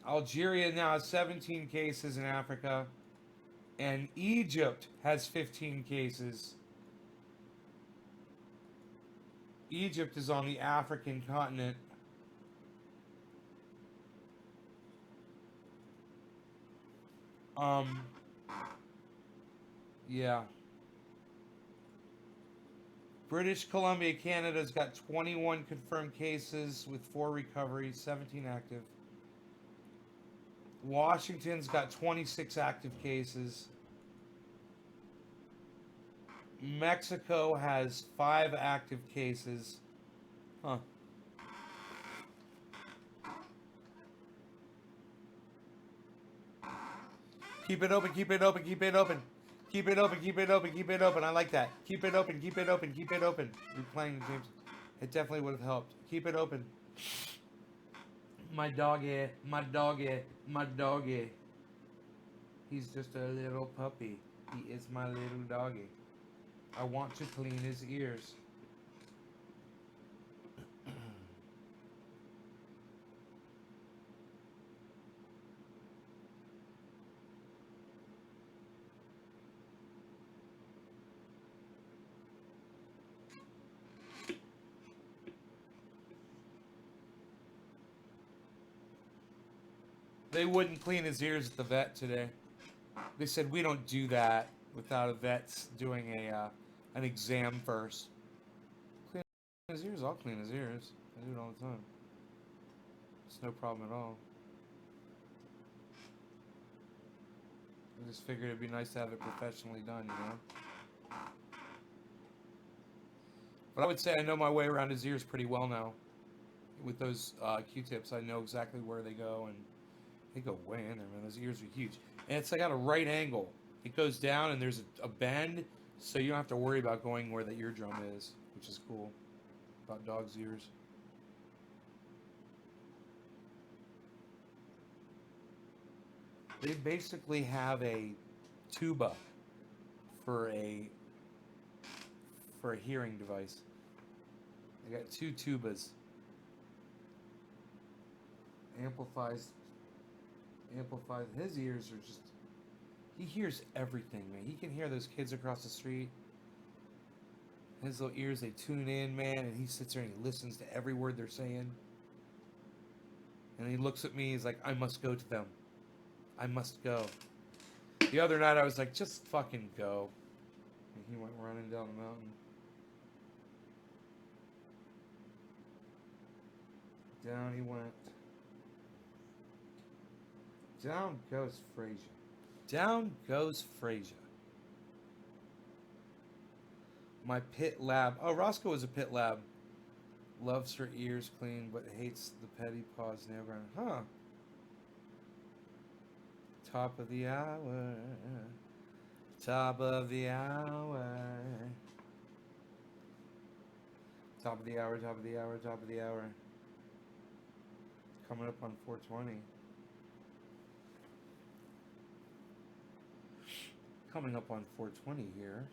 Algeria now has 17 cases in Africa, and Egypt has 15 cases. Egypt is on the African continent. Yeah. British Columbia, Canada's got 21 confirmed cases with 4 recoveries, 17 active. Washington's got 26 active cases. Mexico has 5 active cases. Huh. Keep it open, keep it open, keep it open. Keep it open, keep it open, keep it open. I like that. Keep it open, keep it open, keep it open. Replaying the James. It definitely would have helped. Keep it open. My doggy, my doggy, my doggy. He's just a little puppy. He is my little doggy. I want to clean his ears. They wouldn't clean his ears at the vet today. They said we don't do that without a vet doing an exam first. Clean his ears, I'll clean his ears. I do it all the time. It's no problem at all. I just figured it'd be nice to have it professionally done, you know? But I would say I know my way around his ears pretty well now. With those Q-tips, I know exactly where they go, and they go way in there, man. Those ears are huge. And it's like at a right angle. It goes down, and there's a bend, so you don't have to worry about going where the eardrum is, which is cool about dogs' ears. They basically have a tuba for a hearing device. They got 2 tubas. Amplifies his ears are just, he hears everything, man. He can hear those kids across the street. His little ears, they tune in, man, and he sits there and he listens to every word they're saying. And he looks at me, he's like, I must go to them. I must go. The other night I was like, just fucking go. And he went running down the mountain. Down he went. Down goes Frasier. Down goes Frasier. My pit lab. Oh, Roscoe is a pit lab. Loves her ears clean, but hates the petty paws nail grinder. Huh. Top of the hour. Top of the hour. Top of the hour, top of the hour, top of the hour. Coming up on 420. Coming up on 420 here.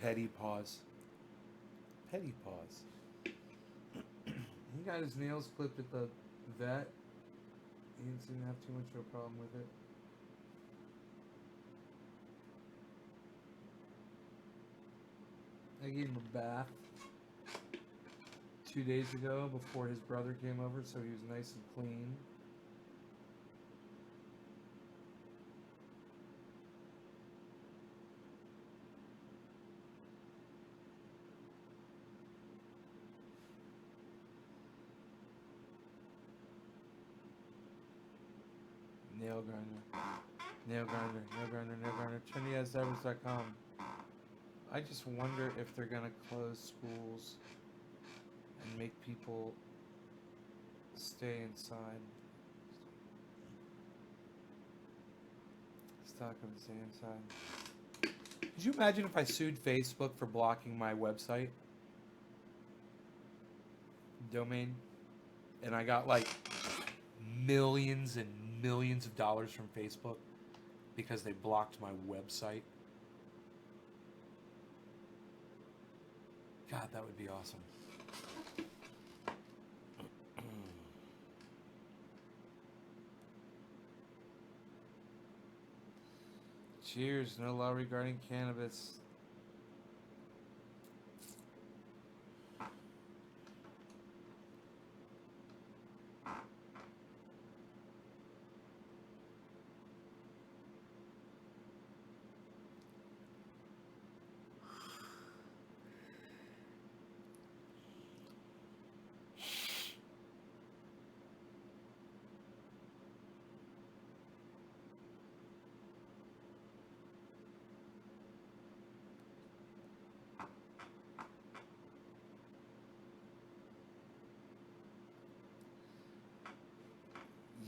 Petty pause. Petty pause. He got his nails clipped at the vet. He didn't seem to have too much of a problem with it. I gave him a bath 2 days ago before his brother came over, so he was nice and clean. Nail grinder. Nail grinder, nail grinder, nail grinder. TrendyAsDivers.com. I just wonder if they're gonna close schools and make people stay inside. Stop them stay inside. Could you imagine if I sued Facebook for blocking my website domain, and I got like millions and millions of dollars from Facebook because they blocked my website? God, that would be awesome. Cheers. No law regarding cannabis.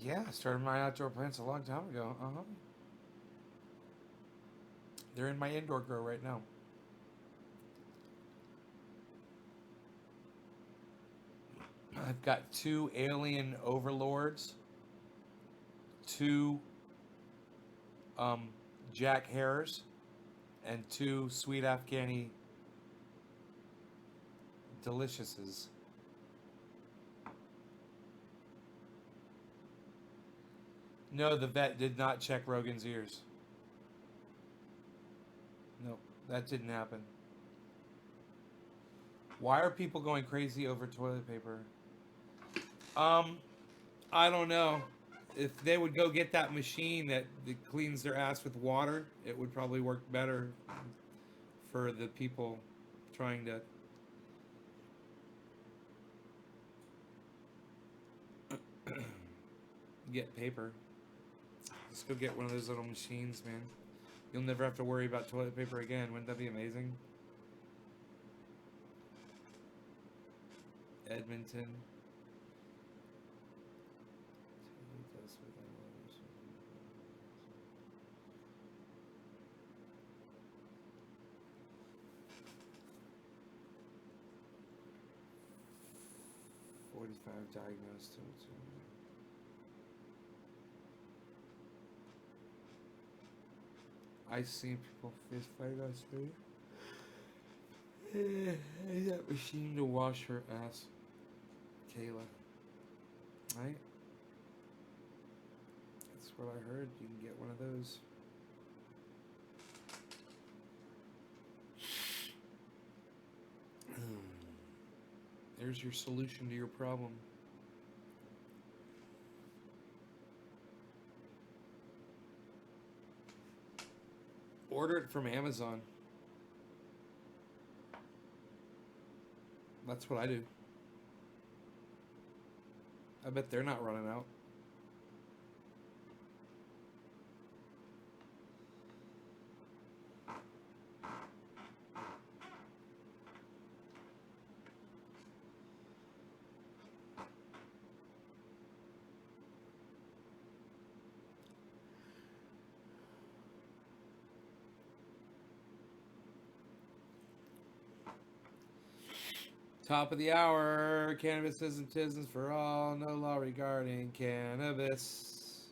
Yeah, I started my outdoor plants a long time ago. They're in my indoor grow right now. I've got 2 alien overlords, 2 Jack Hares, and 2 sweet Afghani deliciouses. No, the vet did not check Rogan's ears. No, that didn't happen. Why are people going crazy over toilet paper? I don't know. If they would go get that machine that cleans their ass with water, it would probably work better for the people trying to get paper. Just go get one of those little machines, man. You'll never have to worry about toilet paper again. Wouldn't that be amazing? Edmonton. Diagnosed. I've seen people fist fight us, right? That machine to wash her ass, Kayla. Right? That's what I heard. You can get one of those. There's your solution to your problem. Order it from Amazon. That's what I do. I bet they're not running out. Top of the hour. Cannabis isn't business for all. No law regarding cannabis.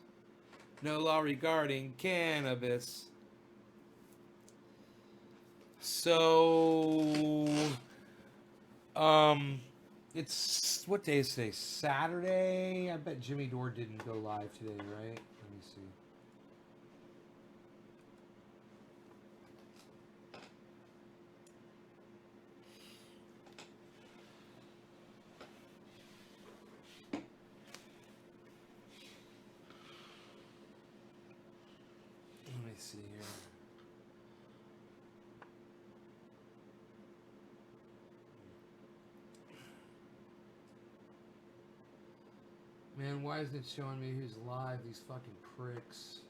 No law regarding cannabis. So, it's what day is today? Saturday. I bet Jimmy Dore didn't go live today, right? Let me see. Let me see here. Man, why isn't it showing me who's live? These fucking pricks.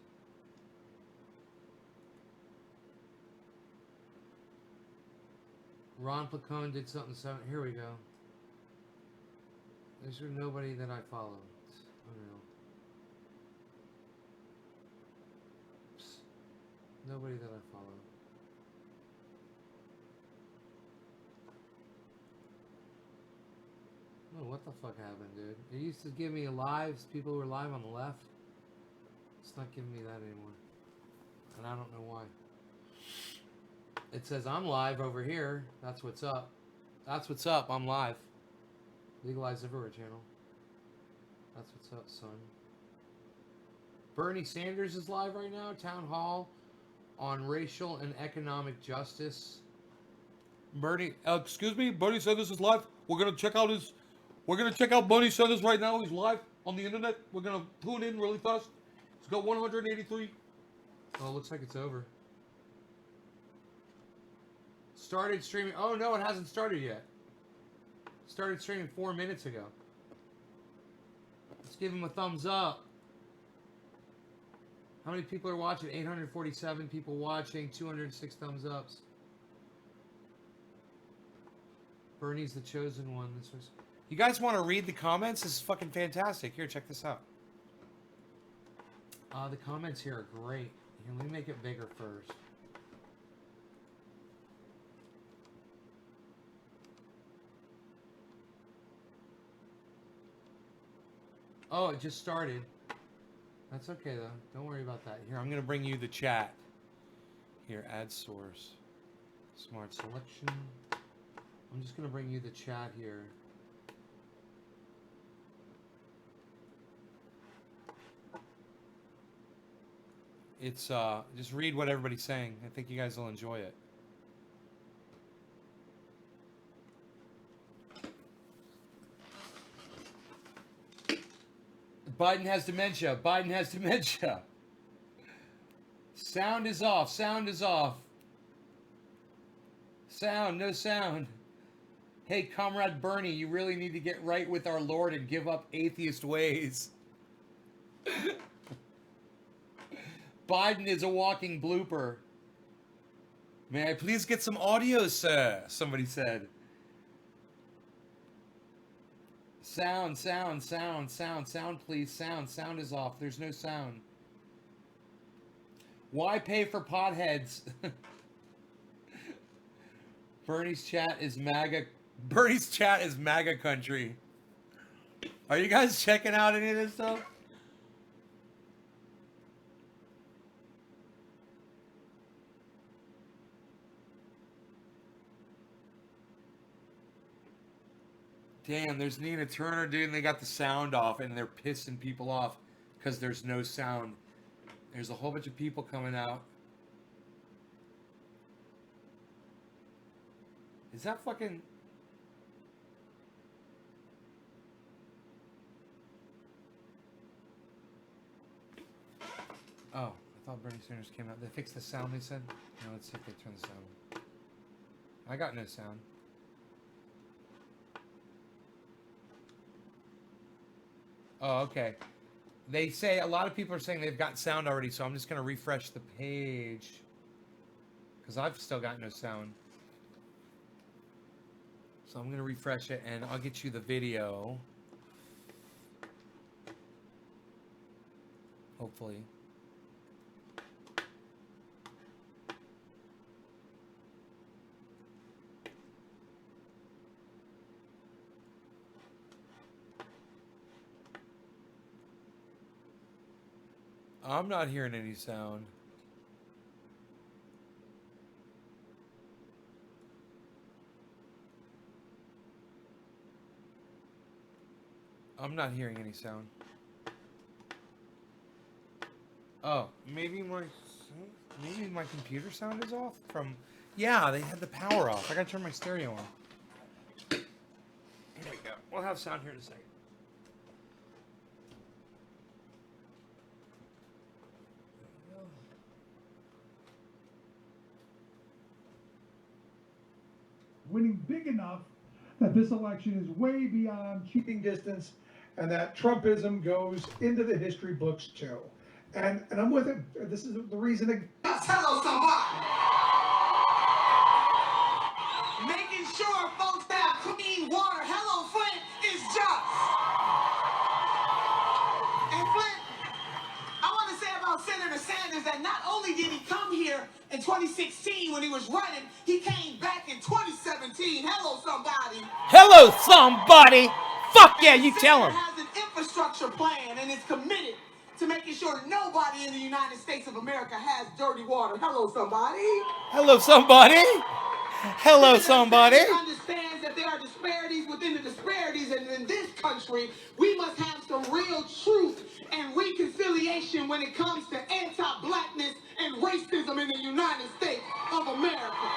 Ron Placone did something. Here we go. There's nobody that I follow. It's unreal. Nobody that I follow. Oh, what the fuck happened, dude? It used to give me lives. People who were live on the left. It's not giving me that anymore. And I don't know why. It says I'm live over here. That's what's up. That's what's up. I'm live. Legalize Everywhere channel. That's what's up, son. Bernie Sanders is live right now. Town Hall on racial and economic justice. Bernie, excuse me, Bernie Sanders is live. We're gonna check out Bernie Sanders right now. He's live on the internet. We're gonna tune in really fast. He's got 183. Oh, it looks like it's over. Started streaming. Oh no, it hasn't started yet. Started streaming 4 minutes ago. Let's give him a thumbs up. How many people are watching? 847 people watching, 206 thumbs ups. Bernie's the chosen one. This was. You guys want to read the comments? This is fucking fantastic. Here, check this out. The comments here are great. Here, let me make it bigger first. Oh, it just started. That's okay, though. Don't worry about that. Here, I'm going to bring you the chat. Here, add source. Smart selection. I'm just going to bring you the chat here. It's, just read what everybody's saying. I think you guys will enjoy it. Biden has dementia. Biden has dementia. Sound is off. Sound is off. Sound, no sound. Hey, Comrade Bernie, you really need to get right with our Lord and give up atheist ways. Biden is a walking blooper. May I please get some audio, sir? Somebody said. Sound, sound, sound, sound, sound, please. Sound. Sound is off. There's no sound. Why pay for potheads? Bernie's chat is MAGA. Bernie's chat is MAGA country. Are you guys checking out any of this stuff? Damn, there's Nina Turner, dude, and they got the sound off, and they're pissing people off because there's no sound. There's a whole bunch of people coming out. Is that fucking... Oh, I thought Bernie Sanders came out. They fixed the sound, they said? No, let's see if they turn the sound. I got no sound. Oh, okay. They say a lot of people are saying they've got sound already, so I'm just gonna refresh the page because I've still got no sound. So I'm gonna refresh it, and I'll get you the video. Hopefully. I'm not hearing any sound. I'm not hearing any sound. Oh, maybe my computer sound is off from. Yeah, they had the power off. I gotta turn my stereo on. Here we go. We'll have sound here in a second. Winning big enough that this election is way beyond keeping distance and that Trumpism goes into the history books too. And I'm with it. This is the reason. Hello, somebody. Making sure folks have clean water. Hello, Flint is just. And Flint, I want to say about Senator Sanders that not only did he come here in 2016 when he was running, he came back in 2017. Hello, somebody. Hello, somebody. Fuck yeah, you tell him. Has an infrastructure plan and is committed to making sure nobody in the United States of America has dirty water. Hello, somebody. Hello, somebody. Hello, somebody. Understands that there are disparities within the disparities, and in this country, we must have some real truth and reconciliation when it comes to anti-blackness and racism in the United States of America.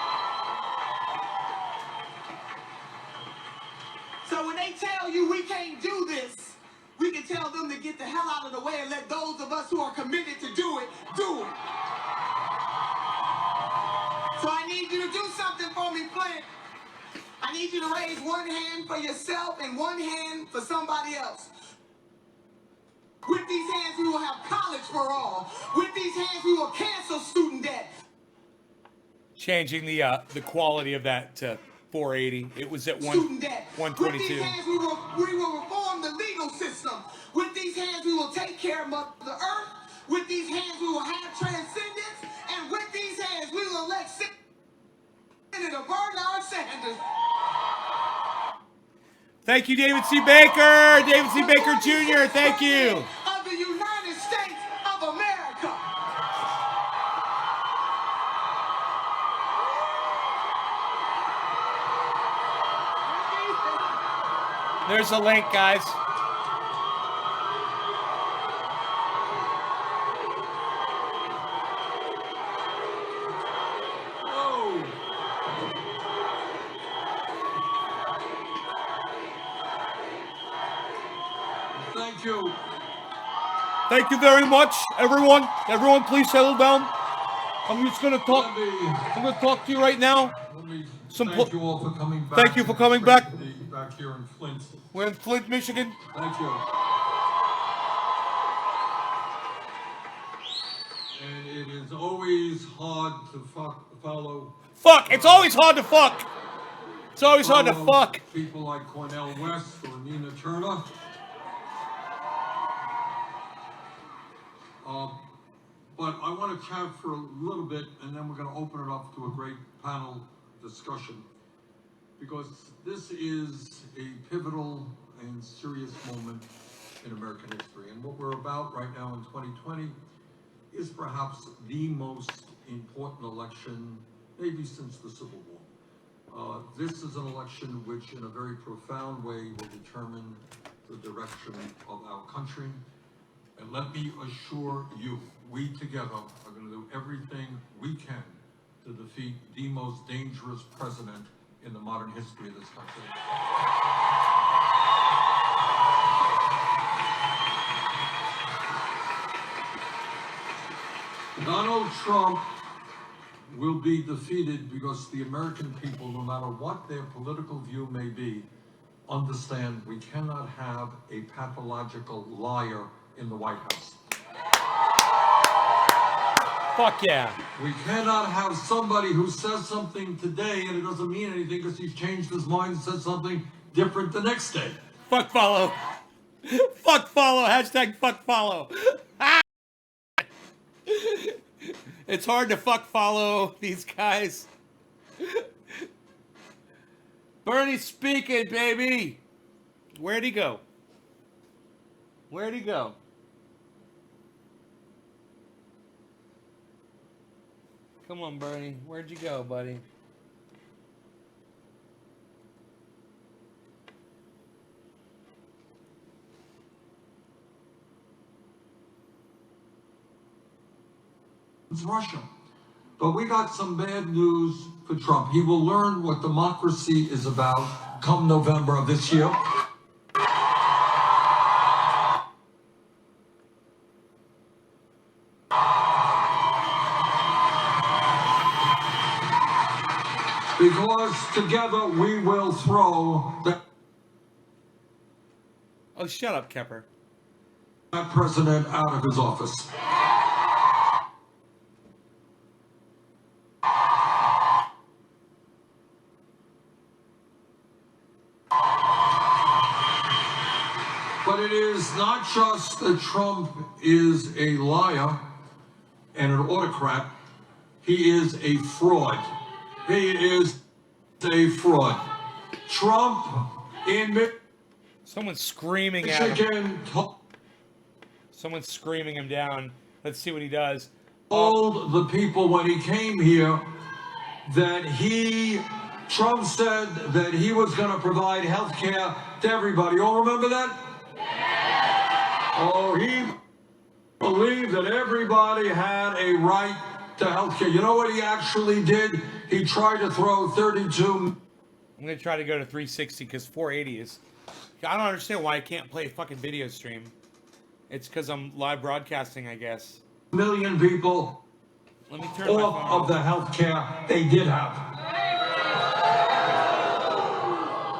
So when they tell you we can't do this, we can tell them to get the hell out of the way and let those of us who are committed to do it, do it. So I need you to do something for me, Flint. I need you to raise one hand for yourself and one hand for somebody else. With these hands, we will have college for all. With these hands, we will cancel student debt. Changing the quality of that to 480. It was at 122. With these hands, we will reform the legal system. With these hands, we will take care of Mother Earth. With these hands, we will have transcendence. And with these hands, we will elect Senator Bernard Sanders. Thank you, David C. Baker. David C. Baker Jr., thank you. Of the United States of America. There's a link, guys. Thank you. Thank you very much, everyone. Everyone, please settle down. I'm just gonna talk. I'm gonna talk to you right now. Thank you all for coming back. Thank you for coming back. Back here in Flint. We're in Flint, Michigan. Thank you. And it is always hard to follow. Fuck! It's always hard to fuck. It's always hard to fuck. People like Cornel West or Nina Turner. But I want to chat for a little bit, and then we're going to open it up to a great panel discussion, because this is a pivotal and serious moment in American history. And what we're about right now in 2020 is perhaps the most important election, maybe since the Civil War. This is an election which, in a very profound way, will determine the direction of our country. And let me assure you, we together are going to do everything we can to defeat the most dangerous president in the modern history of this country. Donald Trump will be defeated because the American people, no matter what their political view may be, understand we cannot have a pathological liar in the White House. Fuck yeah. We cannot have somebody who says something today and it doesn't mean anything because he's changed his mind and said something different the next day. Fuck follow. Fuck follow. Hashtag fuck follow. It's hard to fuck follow these guys. Bernie's speaking, baby. Where'd he go? Where'd he go? Come on, Bernie. Where'd you go, buddy? It's Russia. But we got some bad news for Trump. He will learn what democracy is about come November of this year. Because together we will throw that shut up, Kepper. president out of his office. But it is not just that Trump is a liar and an autocrat. He is a fraud. He is a fraud. Trump in Someone's screaming at him. Michigan Someone's screaming him down. Let's see what he does. told the people when he came here that Trump said that he was going to provide health care to everybody. You all remember that? Oh, he believed that everybody had a right to health care. You know what he actually did? He tried to throw 32. I'm going to try to go to 360 because 480 is... I don't understand why I can't play a fucking video stream. It's because I'm live broadcasting, I guess. Million people Let me turn my phone off of the health care they did have.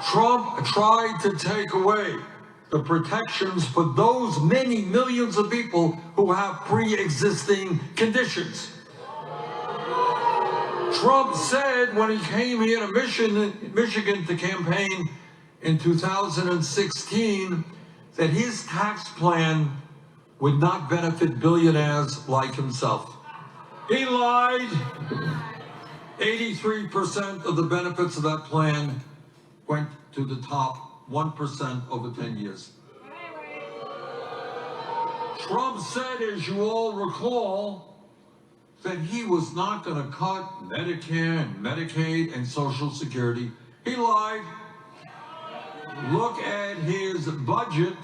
Trump tried to take away the protections for those many millions of people who have pre-existing conditions. Trump said when he came here to Michigan to campaign in 2016 that his tax plan would not benefit billionaires like himself. He lied. 83% of the benefits of that plan went to the top 1% over 10 years. Trump said, as you all recall, that he was not going to cut Medicare and Medicaid and Social Security. He lied. Look at his budget,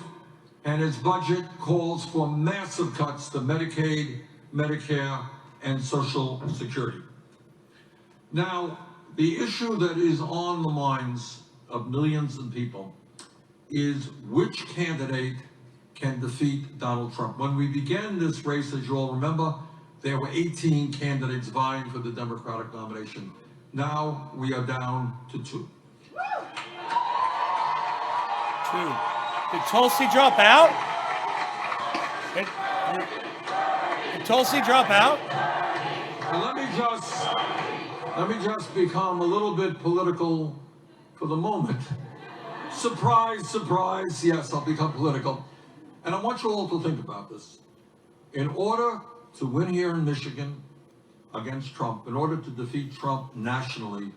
and his budget calls for massive cuts to Medicaid, Medicare, and Social Security. Now, the issue that is on the minds of millions of people is which candidate can defeat Donald Trump. When we began this race, as you all remember, there were 18 candidates vying for the Democratic nomination. Now we are down to 2. 2. Did Tulsi drop out? Did Tulsi drop out? Let me just become a little bit political for the moment. Surprise, surprise, yes, I'll become political. And I want you all to think about this. In order to win here in Michigan against Trump, in order to defeat Trump nationally,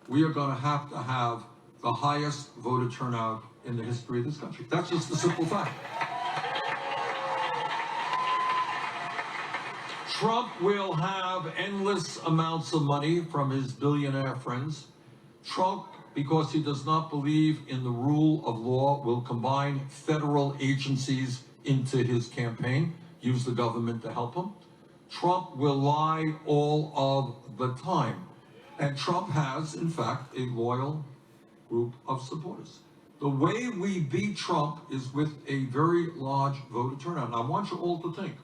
we are going to have the highest voter turnout in the history of this country. That's just the simple fact. Trump will have endless amounts of money from his billionaire friends. Trump, because he does not believe in the rule of law, will combine federal agencies into his campaign, use the government to help him. Trump will lie all of the time. And Trump has, in fact, a loyal group of supporters. The way we beat Trump is with a very large voter turnout. And I want you all to think,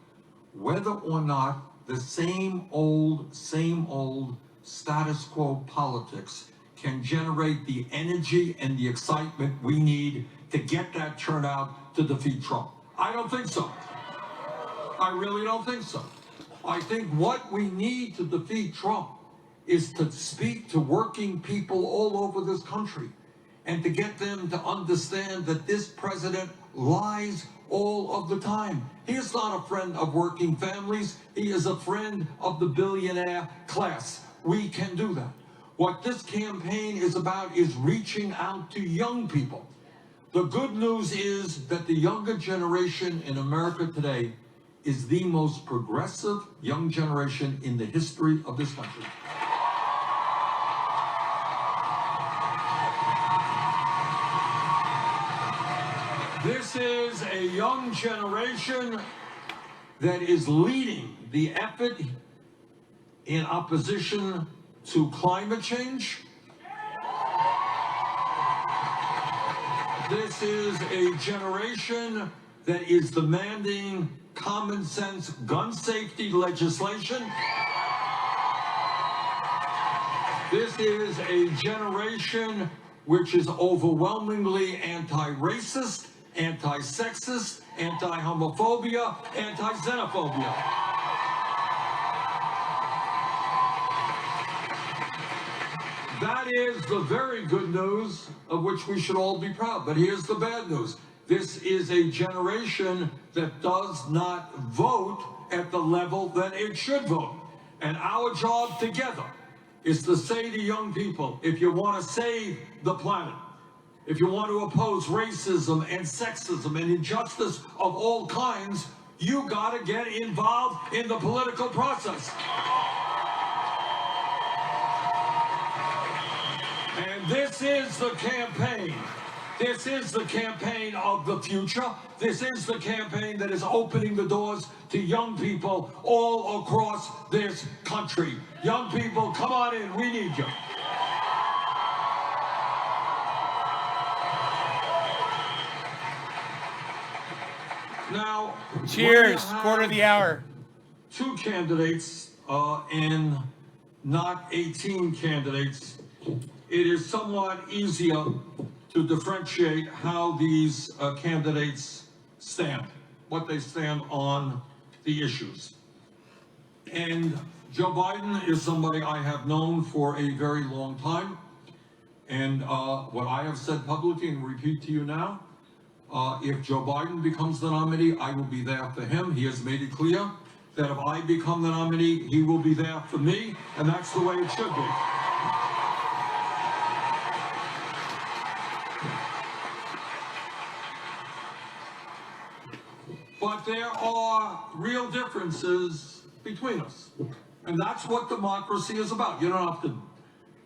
whether or not the same old status quo politics can generate the energy and the excitement we need to get that turnout to defeat Trump? I don't think so. I really don't think so. I think what we need to defeat Trump is to speak to working people all over this country and to get them to understand that this president lies all of the time. He is not a friend of working families. He is a friend of the billionaire class. We can do that. What this campaign is about is reaching out to young people. The good news is that the younger generation in America today is the most progressive young generation in the history of this country. This is a young generation that is leading the effort in opposition to climate change. This is a generation that is demanding common sense gun safety legislation. This is a generation which is overwhelmingly anti-racist, anti-sexist, anti-homophobia, anti-xenophobia. That is the very good news of which we should all be proud. But here's the bad news. This is a generation that does not vote at the level that it should vote. And our job together is to say to young people, if you want to save the planet, if you want to oppose racism and sexism and injustice of all kinds, you got to get involved in the political process. And this is the campaign. This is the campaign of the future. This is the campaign that is opening the doors to young people all across this country. Young people, come on in. We need you. Now, Cheers. Quarter of the hour. Two candidates and not 18 candidates, it is somewhat easier to differentiate how these candidates stand, what they stand on the issues. And Joe Biden is somebody I have known for a very long time. And what I have said publicly and repeat to you now, if Joe Biden becomes the nominee, I will be there for him. He has made it clear that if I become the nominee, he will be there for me, and that's the way it should be. But there are real differences between us. And that's what democracy is about. You don't have to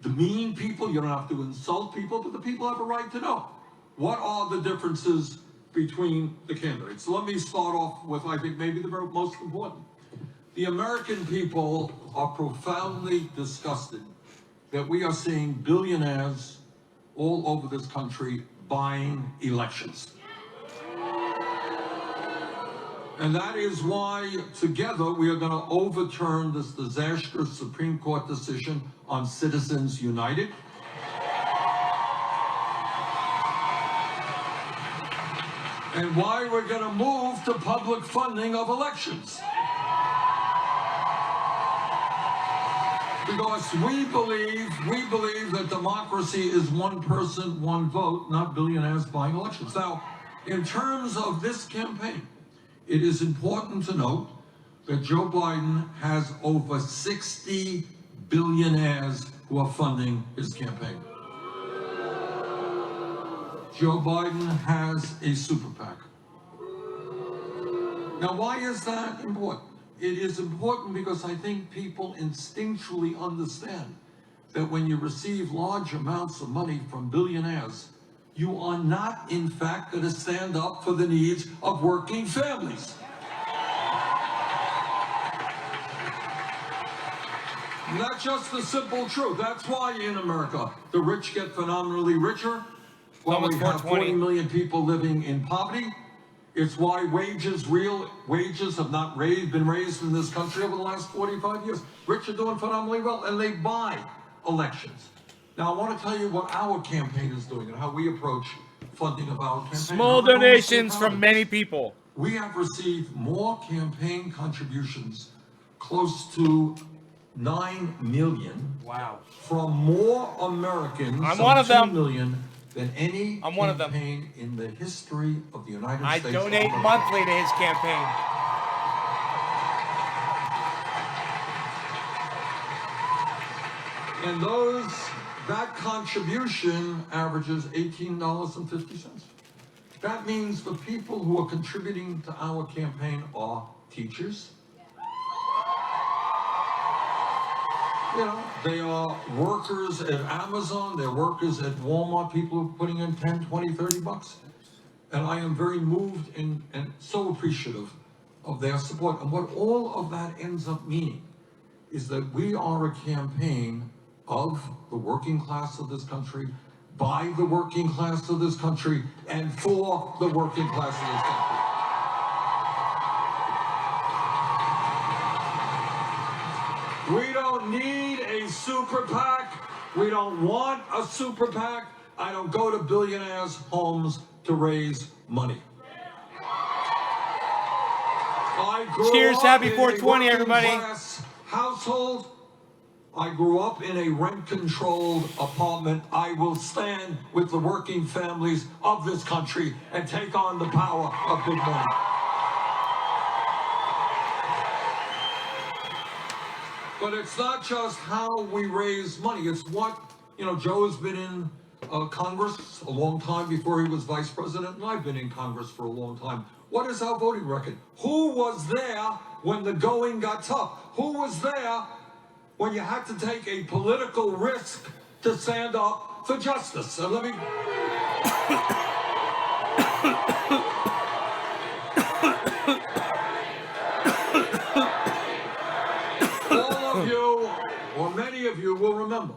demean people, you don't have to insult people, but the people have a right to know. What are the differences between the candidates? So let me start off with, I think, maybe the most important. The American people are profoundly disgusted that we are seeing billionaires all over this country buying elections. And that is why, together, we are going to overturn this disastrous Supreme Court decision on Citizens United. And why we're going to move to public funding of elections. Because we believe that democracy is one person, one vote, not billionaires buying elections. Now, in terms of this campaign, it is important to note that Joe Biden has over 60 billionaires who are funding his campaign. Joe Biden has a super PAC. Now, why is that important? It is important because I think people instinctually understand that when you receive large amounts of money from billionaires, you are not, in fact, going to stand up for the needs of working families. And that's just the simple truth. That's why in America, the rich get phenomenally richer, while we have 40 million people living in poverty. It's why real wages have not been raised in this country over the last 45 years. Rich are doing phenomenally well, and they buy elections. Now, I want to tell you what our campaign is doing and how we approach funding of our campaign. Small I'm enormously donations proud of from this. many people. We have received more campaign contributions, close to 9 million, Wow. from more Americans, I'm some one of 2 them. million, than any I'm one of them. campaign in the history of the United I States. of donate America. monthly to his campaign. And that contribution averages $18.50. That means the people who are contributing to our campaign are teachers. You know, they are workers at Amazon, they're workers at Walmart, people who are putting in 10, 20, 30 bucks. And I am very moved and so appreciative of their support. And what all of that ends up meaning is that we are a campaign of the working class of this country, by the working class of this country, and for the working class of this country. We don't need a super PAC. We don't want a super PAC. I don't go to billionaires' homes to raise money. I grew Cheers, up happy in a 420, working everybody. class household. I grew up in a rent-controlled apartment. I will stand with the working families of this country and take on the power of big money. But it's not just how we raise money. It's what, you know, Joe's been in Congress a long time before he was vice president, and I've been in Congress for a long time. What is our voting record? Who was there when the going got tough? Who was there when you had to take a political risk to stand up for justice? And let me... All of you, or many of you, will remember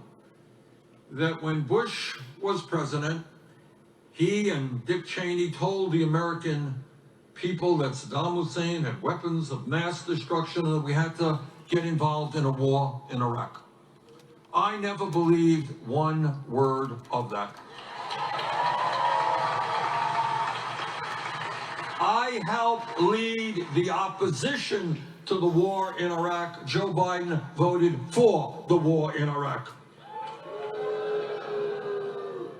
that when Bush was president, he and Dick Cheney told the American people that Saddam Hussein had weapons of mass destruction and that we had to get involved in a war in Iraq. I never believed one word of that. I helped lead the opposition to the war in Iraq. Joe Biden voted for the war in Iraq.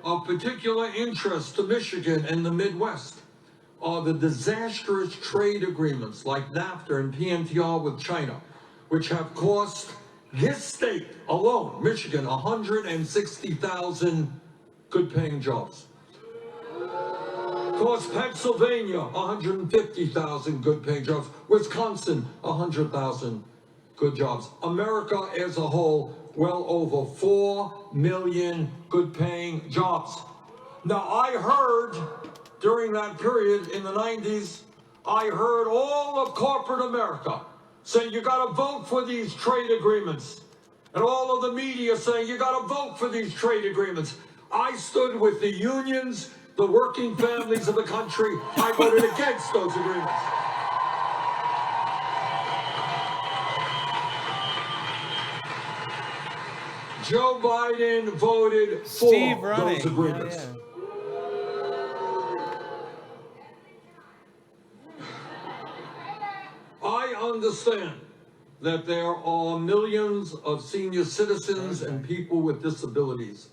Of particular interest to Michigan and the Midwest are the disastrous trade agreements like NAFTA and PNTR with China, which have cost this state alone, Michigan, 160,000 good-paying jobs. Cost Pennsylvania 150,000 good-paying jobs. Wisconsin 100,000 good jobs. America as a whole, well over 4 million good-paying jobs. Now, I heard during that period in the 90s, I heard all of corporate America saying you got to vote for these trade agreements. And all of the media saying you got to vote for these trade agreements. I stood with the unions, the working families of the country. I voted against those agreements. Joe Biden voted for those agreements. Yeah. I understand that there are millions of senior citizens and people with disabilities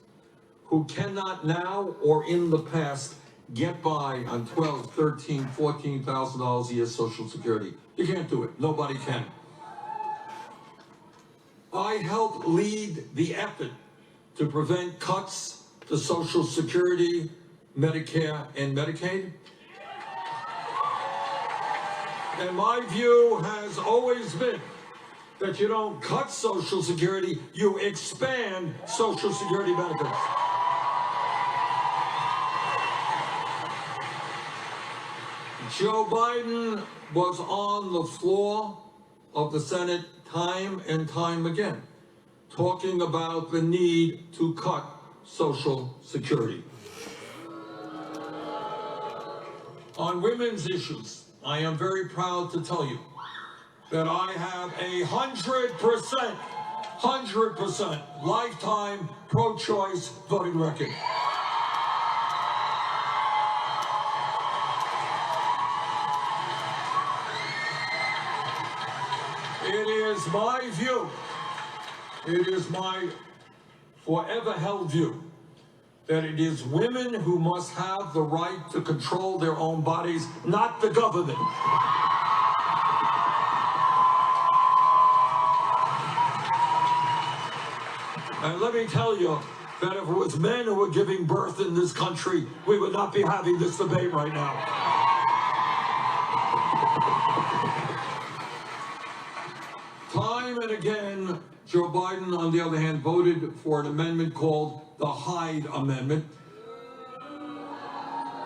who cannot now or in the past get by on $12,000, $13,000, $14,000 a year Social Security. You can't do it. Nobody can. I helped lead the effort to prevent cuts to Social Security, Medicare, and Medicaid. And my view has always been that you don't cut Social Security, you expand Social Security benefits. Joe Biden was on the floor of the Senate time and time again, talking about the need to cut Social Security. On women's issues, I am very proud to tell you that I have 100% 100% lifetime pro-choice voting record. It is my view, it is my forever held view, that it is women who must have the right to control their own bodies, not the government. And let me tell you that if it was men who were giving birth in this country, we would not be having this debate right now. Time and again, Joe Biden, on the other hand, voted for an amendment called the Hyde Amendment.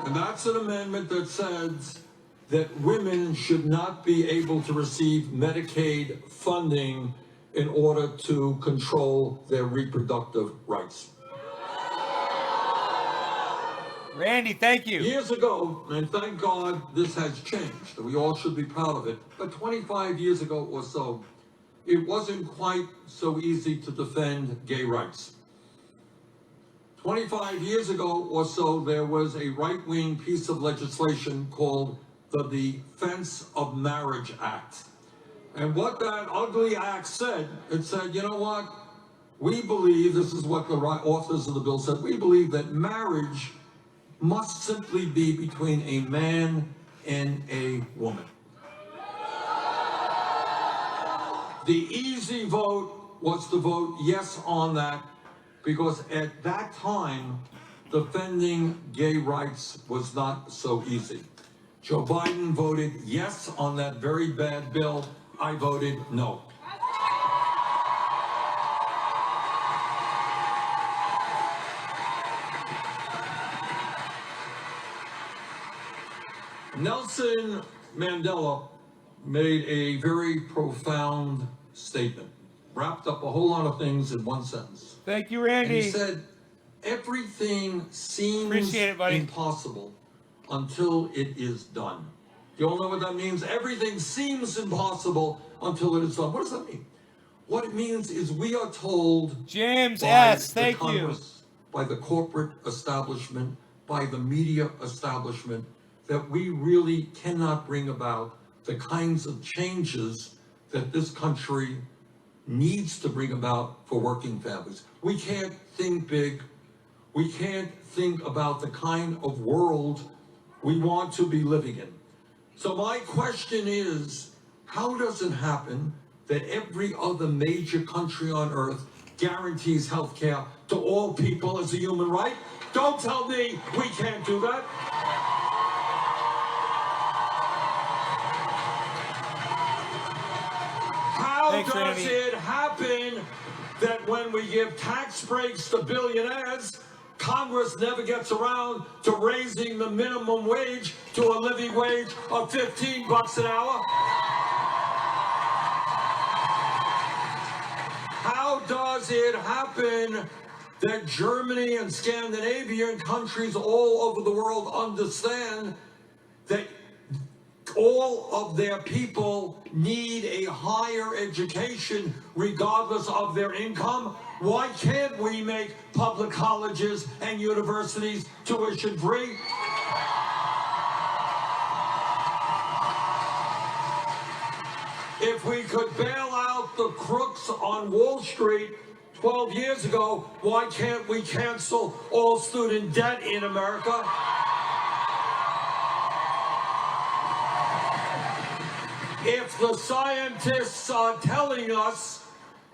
And that's an amendment that says that women should not be able to receive Medicaid funding in order to control their reproductive rights. Randy, thank you. Years ago, and thank God this has changed, and we all should be proud of it, but 25 years ago or so, it wasn't quite so easy to defend gay rights. 25 years ago or so, there was a right-wing piece of legislation called the Defense of Marriage Act. And what that ugly act said, it said, you know what? We believe, this is what the authors of the bill said, we believe that marriage must simply be between a man and a woman. The easy vote was to vote yes on that, because at that time, defending gay rights was not so easy. Joe Biden voted yes on that very bad bill. I voted no. Nelson Mandela made a very profound statement, wrapped up a whole lot of things in one sentence. Thank you, And Randy. he said, everything seems Appreciate it, buddy. impossible until it is done. You all know what that means? Everything seems impossible until it is done. What does that mean? What it means is we are told James by S., the thank you. Congress, by the corporate establishment, by the media establishment, that we really cannot bring about the kinds of changes that this country needs to bring about for working families. We can't think big. We can't think about the kind of world we want to be living in. So my question is, how does it happen that every other major country on earth guarantees health care to all people as a human right? Don't tell me we can't do that. How Thanks, does Randy. it happen that when we give tax breaks to billionaires, Congress never gets around to raising the minimum wage to a living wage of $15 an hour? How does it happen that Germany and Scandinavian countries all over the world understand that all of their people need a higher education regardless of their income? Why can't we make public colleges and universities tuition free? If we could bail out the crooks on Wall Street 12 years ago, why can't we cancel all student debt in America? If the scientists are telling us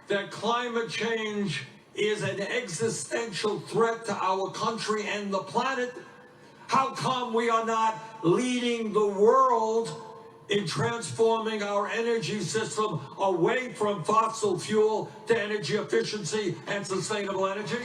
that climate change is an existential threat to our country and the planet, how come we are not leading the world in transforming our energy system away from fossil fuel to energy efficiency and sustainable energy?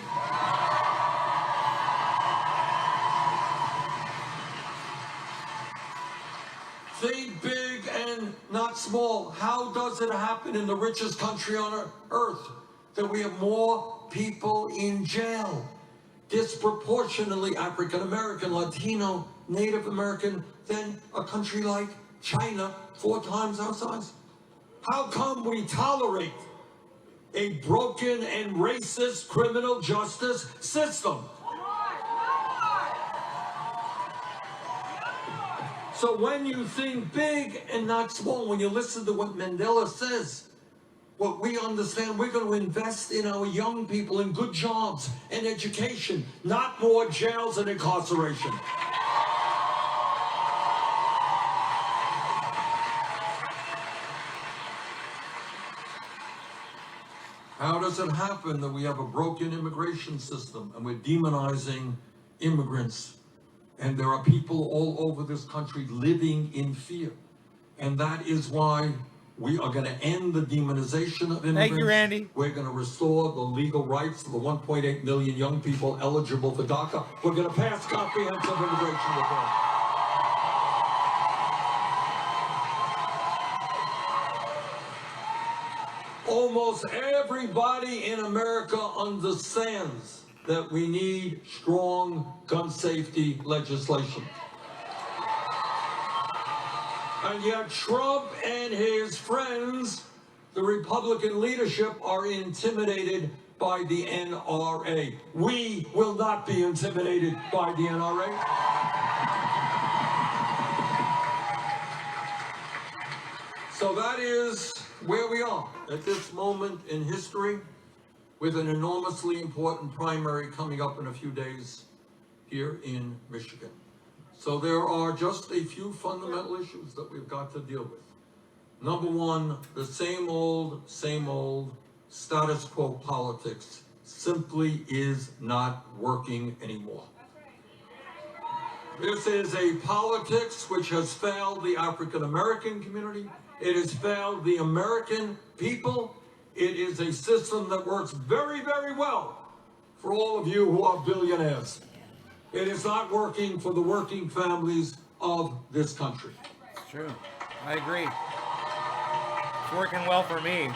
Think big and not small. How does it happen in the richest country on earth that we have more people in jail, disproportionately African American, Latino, Native American, than a country like China, 4 times our size? How come we tolerate a broken and racist criminal justice system. So when you think big and not small, when you listen to what Mandela says, what we understand, we're going to invest in our young people in good jobs and education, not more jails and incarceration. How does it happen that we have a broken immigration system and we're demonizing immigrants? And there are people all over this country living in fear. And that is why we are going to end the demonization of immigrants. Thank you, Randy. We're going to restore the legal rights of the 1.8 million young people eligible for DACA. We're going to pass comprehensive immigration reform. Almost everybody in America understands that we need strong gun safety legislation. And yet Trump and his friends, the Republican leadership, are intimidated by the NRA. We will not be intimidated by the NRA. So that is where we are at this moment in history, with an enormously important primary coming up in a few days here in Michigan. So there are just a few fundamental issues that we've got to deal with. Number one, the same old status quo politics simply is not working anymore. This is a politics which has failed the African American community. It has failed the American people. It is a system that works very, very well for all of you who are billionaires. It is not working for the working families of this country. It's true. I agree. It's working well for me.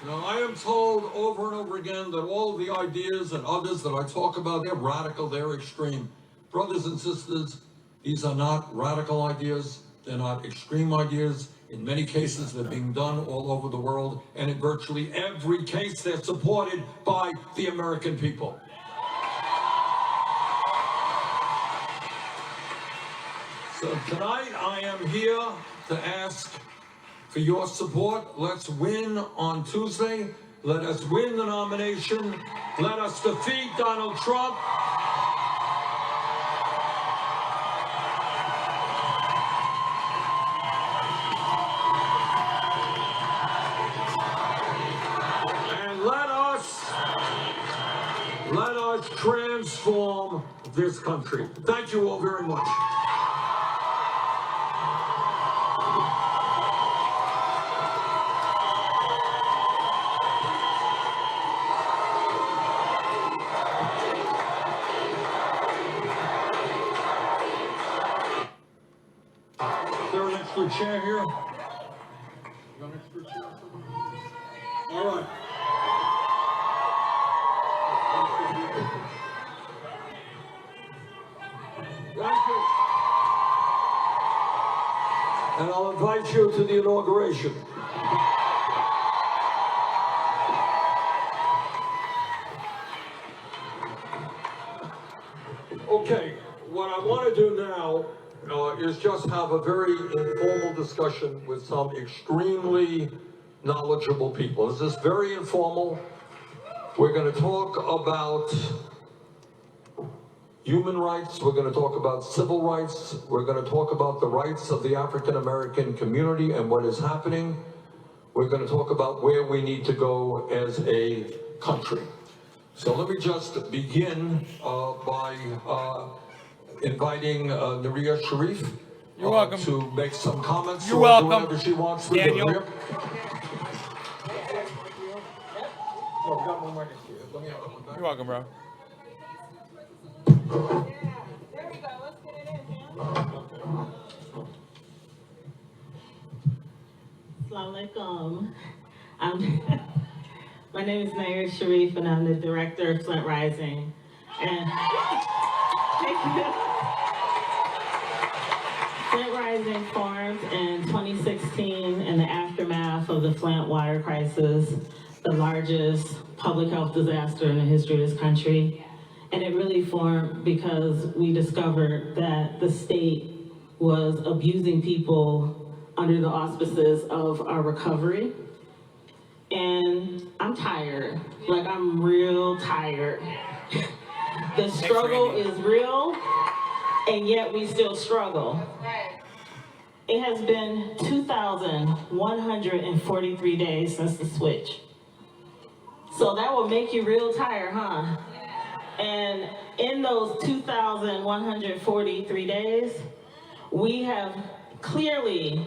You know, I am told over and over again that all the ideas and others that I talk about, they're radical, they're extreme. Brothers and sisters, these are not radical ideas. They're not extreme ideas. In many cases, they're being done all over the world, and in virtually every case, they're supported by the American people. So tonight, I am here to ask for your support. Let's win on Tuesday. Let us win the nomination. Let us defeat Donald Trump. Let us transform this country. Thank you all very much. Is there an extra chair here? You got an extra chair? All right. Thank you. And I'll invite you to the inauguration. Okay, what I want to do now is just have a very informal discussion with some extremely knowledgeable people. This is very informal. We're going to talk about human rights. We're going to talk about civil rights. We're going to talk about the rights of the African American community and what is happening. We're going to talk about where we need to go as a country. So let me just begin by inviting Naria Sharif You're welcome. to make some comments. You're or welcome. Whatever she wants to Daniel. do. No, we got one right next to you. Let me have that one back. You're welcome, bro. There we go. Let's get it in, man. Assalamu alaikum. My name is Nair Sharif, and I'm the director of Flint Rising. And thank you. Flint Rising formed in 2016 in the aftermath of the Flint water crisis, the largest public health disaster in the history of this country. And it really formed because we discovered that the state was abusing people under the auspices of our recovery. And I'm tired, like I'm real tired. The struggle is real, and yet we still struggle. It has been 2,143 days since the switch. So that will make you real tired, huh? And in those 2,143 days, we have clearly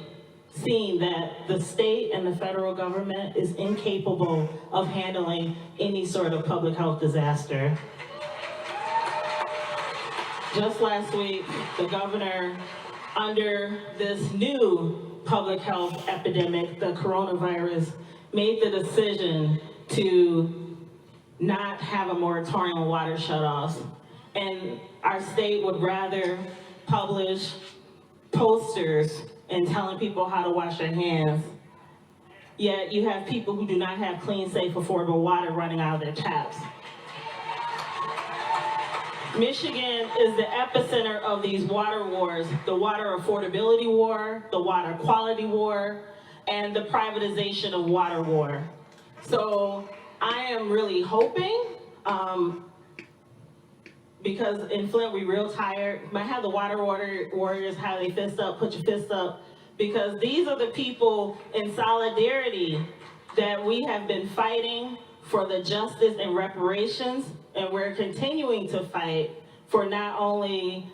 seen that the state and the federal government is incapable of handling any sort of public health disaster. Just last week, the governor, under this new public health epidemic, the coronavirus, made the decision to not have a moratorium on water shutoffs. And our state would rather publish posters and telling people how to wash their hands. Yet you have people who do not have clean, safe, affordable water running out of their taps. Michigan is the epicenter of these water wars, the water affordability war, the water quality war, and the privatization of water war. So I am really hoping, because in Flint we real tired, might have the water warriors have their fists up, put your fists up, because these are the people in solidarity that we have been fighting for the justice and reparations, and we're continuing to fight for not only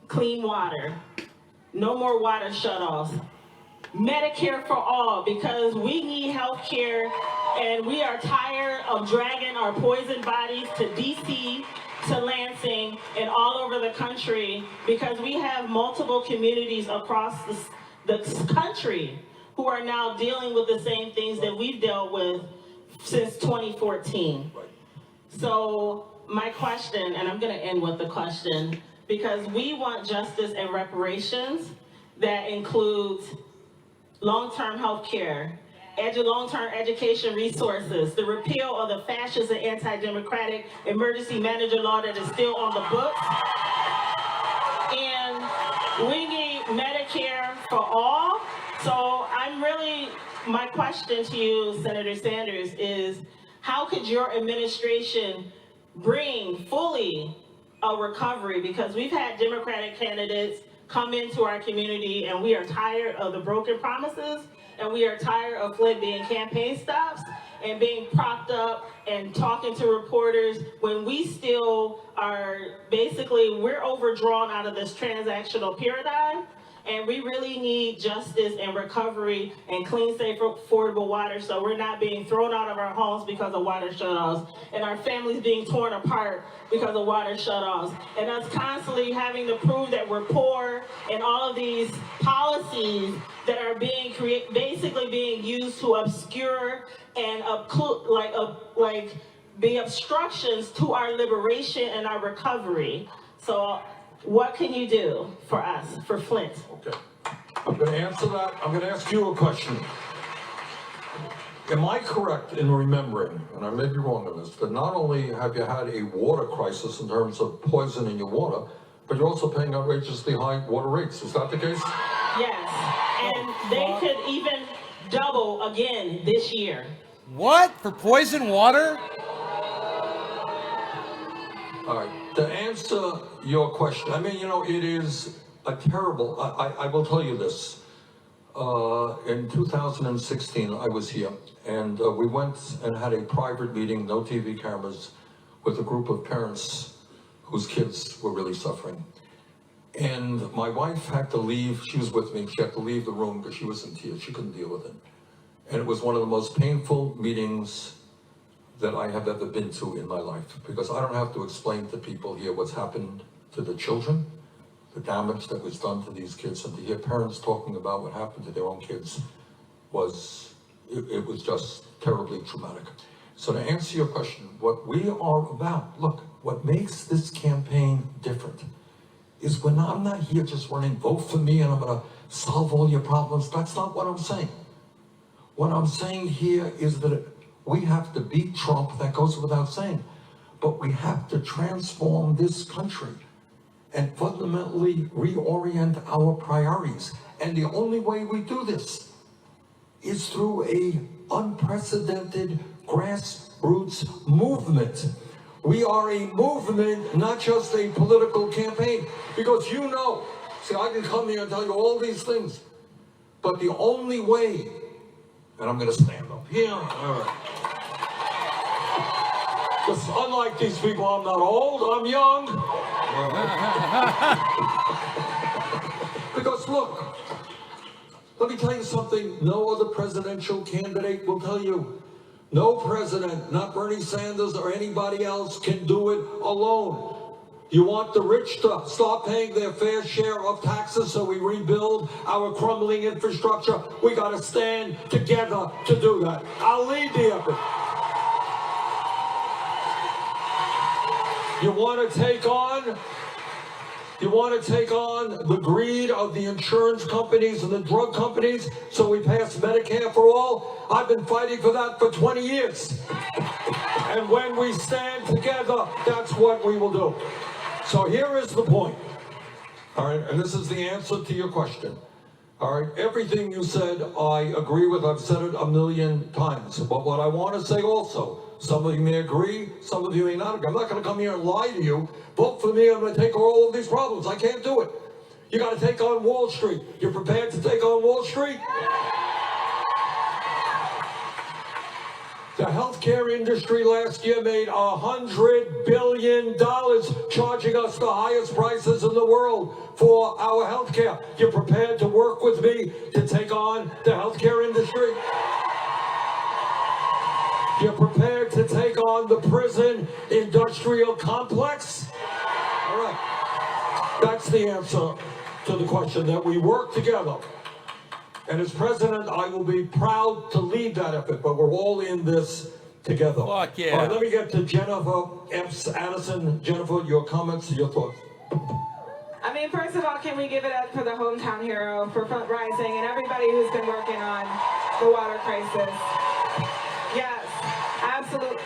clean water, no more water shutoffs, Medicare for all, because we need health care and we are tired of dragging our poisoned bodies to DC, to Lansing, and all over the country, because we have multiple communities across the country who are now dealing with the same things that we've dealt with since 2014. So my question, and I'm gonna end with the question, because we want justice and reparations that includes long-term health care, long-term education resources, the repeal of the fascist and anti-democratic emergency manager law that is still on the books. And we need Medicare for all. So my question to you, Senator Sanders, is how could your administration bring fully a recovery? Because we've had Democratic candidates come into our community and we are tired of the broken promises, and we are tired of Flint being campaign stops and being propped up and talking to reporters when we still are we're overdrawn out of this transactional paradigm. And we really need justice and recovery and clean, safe, affordable water, so we're not being thrown out of our homes because of water shutoffs, and our families being torn apart because of water shutoffs, and us constantly having to prove that we're poor, and all of these policies that are being basically being used to obscure and be obstructions to our liberation and our recovery. So what can you do for us, for Flint? Okay, I'm going to answer that. I'm going to ask you a question. Am I correct in remembering, and I may be wrong on this, but not only have you had a water crisis in terms of poison in your water, but you're also paying outrageously high water rates. Is that the case? Yes, and they could even double again this year. What? For poison water? All right. To answer your question, I mean, it is a terrible, I will tell you this. In 2016, I was here, and we went and had a private meeting, no TV cameras, with a group of parents whose kids were really suffering. And my wife had to leave. She was with me. She had to leave the room because she was in tears. She couldn't deal with it. And it was one of the most painful meetings that I have ever been to in my life, because I don't have to explain to people here what's happened to the children, the damage that was done to these kids, and to hear parents talking about what happened to their own kids was just terribly traumatic. So to answer your question, what we are about, look, what makes this campaign different is when I'm not here just running, vote for me and I'm gonna solve all your problems. That's not what I'm saying. What I'm saying here is that we have to beat Trump, that goes without saying, but we have to transform this country and fundamentally reorient our priorities. And the only way we do this is through a unprecedented grassroots movement. We are a movement, not just a political campaign, because you know, see, I can come here and tell you all these things, but the only way, and I'm gonna stand up here, all right. Because unlike these people, I'm not old, I'm young. Because look, let me tell you something no other presidential candidate will tell you. No president, not Bernie Sanders or anybody else, can do it alone. You want the rich to start paying their fair share of taxes so we rebuild our crumbling infrastructure? We got to stand together to do that. I'll lead the effort. You want to take on the greed of the insurance companies and the drug companies so we pass Medicare for all? I've been fighting for that for 20 years. And when we stand together, that's what we will do. So here is the point. All right, and this is the answer to your question. All right, everything you said, I agree with. I've said it a million times. But what I want to say also, some of you may agree, some of you may not agree. I'm not going to come here and lie to you. Vote for me, I'm going to take all of these problems. I can't do it. You got to take on Wall Street. You're prepared to take on Wall Street? The healthcare industry last year made $100 billion, charging us the highest prices in the world for our healthcare. You're prepared to work with me to take on the healthcare industry? You're prepared to take on the prison industrial complex? All right. That's the answer to the question, that we work together. And as president, I will be proud to lead that effort, but we're all in this together. Fuck yeah. All right, let me get to Jennifer Epps Addison. Jennifer, your comments, your thoughts. I mean, first of all, can we give it up for the hometown hero, for Flint Rising, and everybody who's been working on the water crisis? Yes, absolutely.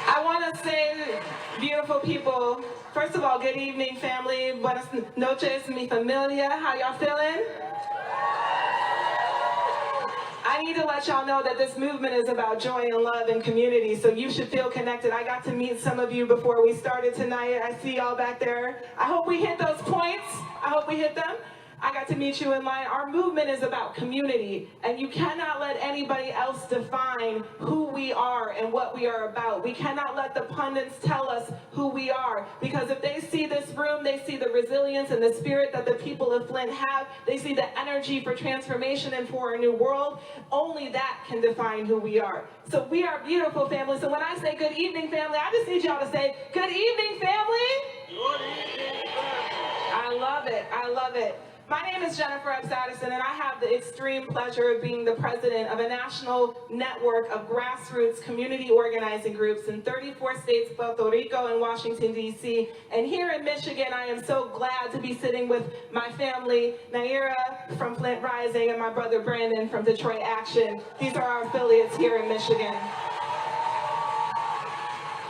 I want to say, beautiful people, first of all, good evening, family. Buenas noches, mi familia. How y'all feeling? I need to let y'all know that this movement is about joy and love and community, so you should feel connected. I got to meet some of you before we started tonight. I see y'all back there. I hope we hit those points. I hope we hit them. I got to meet you in line. Our movement is about community, and you cannot let anybody else define who we are and what we are about. We cannot let the pundits tell us who we are, because if they see this room, they see the resilience and the spirit that the people of Flint have. They see the energy for transformation and for a new world. Only that can define who we are. So we are beautiful, family. So when I say good evening, family, I just need y'all to say, good evening, family. Good evening, family. I love it. I love it. My name is Jennifer Epps Addison, and I have the extreme pleasure of being the president of a national network of grassroots community organizing groups in 34 states, Puerto Rico, and Washington, D.C. And here in Michigan, I am so glad to be sitting with my family, Naira from Flint Rising, and my brother Brandon from Detroit Action. These are our affiliates here in Michigan.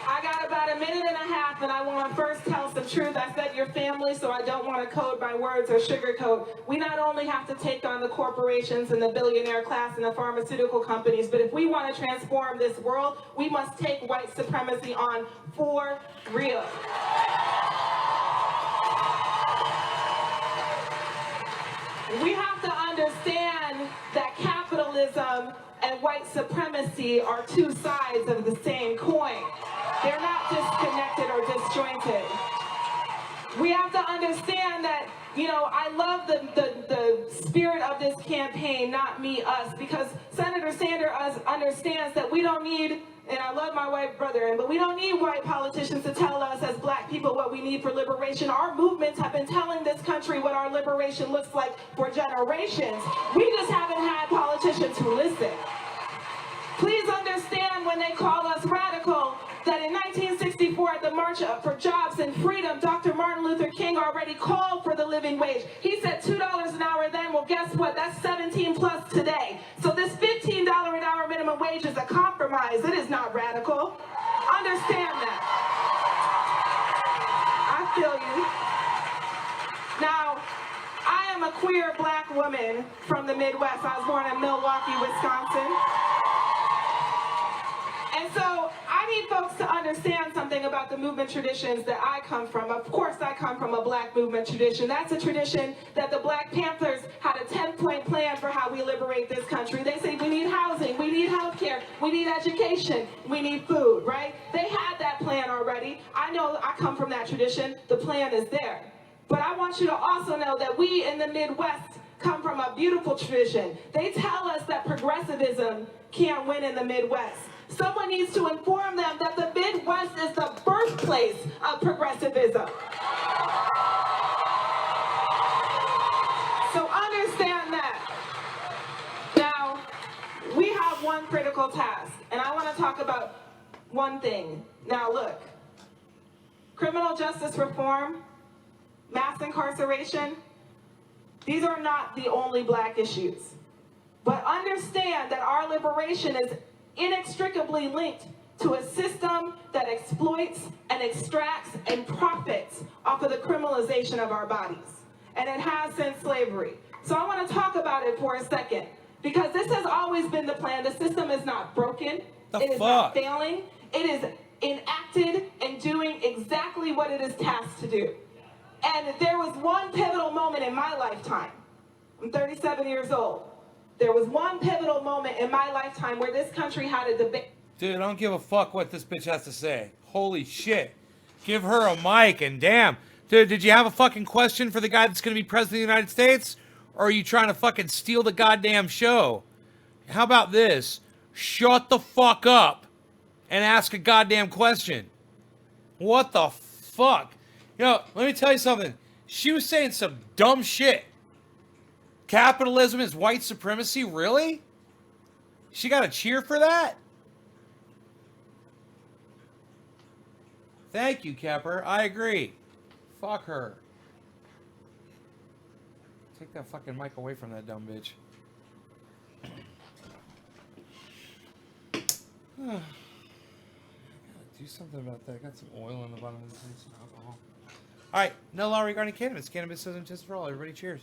I got about a minute and a half, and I want to first tell some truth. I said your family, so I don't want to code my words or sugarcoat. We not only have to take on the corporations and the billionaire class and the pharmaceutical companies, but if we want to transform this world, we must take white supremacy on for real. We have to understand that capitalism and white supremacy are two sides of the same coin. They're not disconnected or disjointed. We have to understand that, you know, I love the spirit of this campaign, not me, us, because Senator Sanders understands that we don't need, and I love my white brethren, but we don't need white politicians to tell us as black people what we need for liberation. Our movements have been telling this country what our liberation looks like for generations. We just haven't had politicians who listen. Please understand, when they call us radical, that in 1964 at the March for Jobs and Freedom, Dr. Martin Luther King already called for the living wage. He said $2 an hour then. Well, guess what? That's 17 plus today. So this $15 an hour minimum wage is a compromise. It is not radical. Understand that. I feel you. Now, I am a queer black woman from the Midwest. I was born in Milwaukee, Wisconsin. And so I need folks to understand something about the movement traditions that I come from. Of course, I come from a black movement tradition. That's a tradition that the Black Panthers had a 10-point plan for how we liberate this country. They say we need housing, we need health care, we need education, we need food, right? They had that plan already. I know I come from that tradition. The plan is there. But I want you to also know that we in the Midwest come from a beautiful tradition. They tell us that progressivism can't win in the Midwest. Someone needs to inform them that the Midwest is the birthplace of progressivism. So understand that. Now, we have one critical task, and I want to talk about one thing. Now look, criminal justice reform, mass incarceration, these are not the only black issues. But understand that our liberation is inextricably linked to a system that exploits and extracts and profits off of the criminalization of our bodies. And it has since slavery. So I want to talk about it for a second, because this has always been the plan. The system is not broken. It is not failing. It is enacted and doing exactly what it is tasked to do. And there was one pivotal moment in my lifetime. I'm 37 years old. There was one pivotal moment in my lifetime where this country had a debate. Dude, I don't give a fuck what this bitch has to say. Holy shit. Give her a mic and damn. Dude, did you have a fucking question for the guy that's going to be president of the United States? Or are you trying to fucking steal the goddamn show? How about this? Shut the fuck up and ask a goddamn question. What the fuck? You know, let me tell you something. She was saying some dumb shit. Capitalism is white supremacy? Really? She got a cheer for that? Thank you, Kepper. I agree. Fuck her. Take that fucking mic away from that dumb bitch. Gotta do something about that. Got some oil on the bottom of this thing, some alcohol. Alright, no law regarding cannabis. Cannabis isn't just for all. Everybody cheers.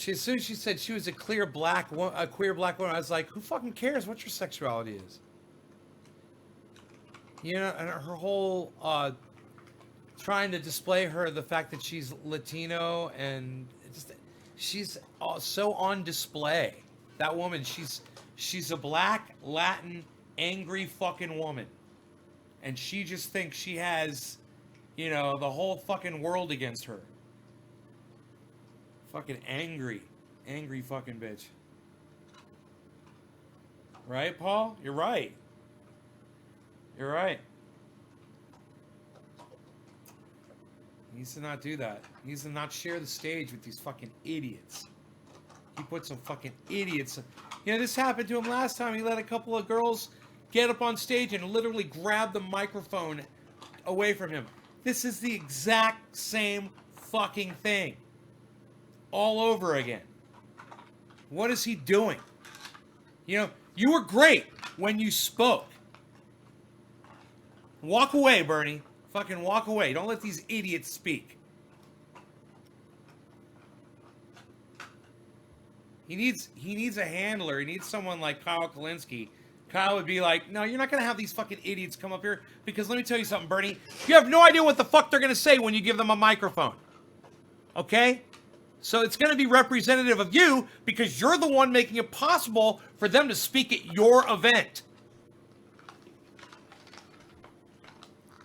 As soon as she said she was a queer black woman, I was like, who fucking cares what your sexuality is? You know, and her whole trying to display the fact that she's Latino, and she's so on display. That woman, she's a black, Latin, angry fucking woman. And she just thinks she has, you know, the whole fucking world against her. Fucking angry fucking bitch. Right, Paul? You're right. You're right. He needs to not do that. He needs to not share the stage with these fucking idiots. He put some fucking idiots. You know, this happened to him last time. He let a couple of girls get up on stage and literally grab the microphone away from him. This is the exact same fucking thing. All over again. What is he doing? You know, you were great when you spoke. Walk away, Bernie. Fucking walk away. Don't let these idiots speak. He needs a handler. He needs someone like Kyle Kalinske. Kyle would be like, no, you're not going to have these fucking idiots come up here, because let me tell you something, Bernie. You have no idea what the fuck they're going to say when you give them a microphone. Okay? So it's going to be representative of you, because you're the one making it possible for them to speak at your event.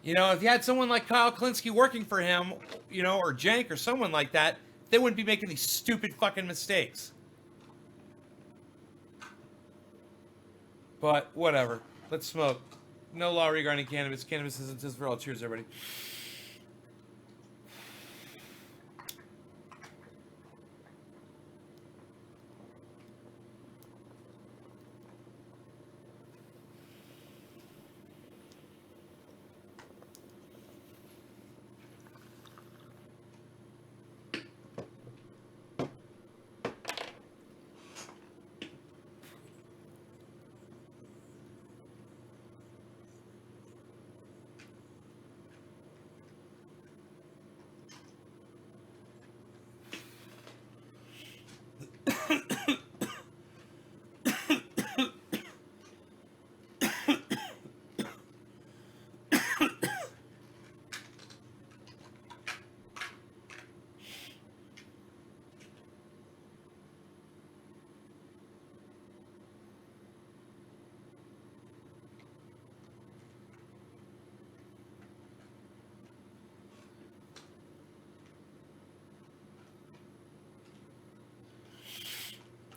You know, if you had someone like Kyle Kalinske working for him, you know, or Cenk or someone like that, they wouldn't be making these stupid fucking mistakes. But whatever. Let's smoke. No law regarding cannabis. Cannabis isn't just for all. Cheers, everybody.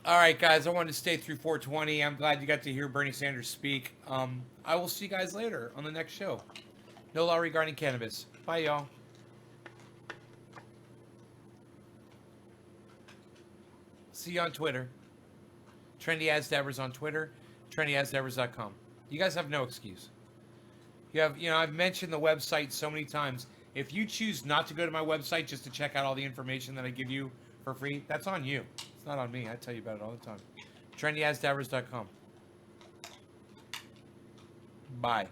All right, guys. I wanted to stay through 420. I'm glad you got to hear Bernie Sanders speak. I will see you guys later on the next show. No law regarding cannabis. Bye, y'all. See you on Twitter. Trendy As Devers on Twitter. TrendyAsDevers.com. You guys have no excuse. I've mentioned the website so many times. If you choose not to go to my website just to check out all the information that I give you for free, that's on you. It's not on me. I tell you about it all the time. TrendyAsDevers.com. Bye.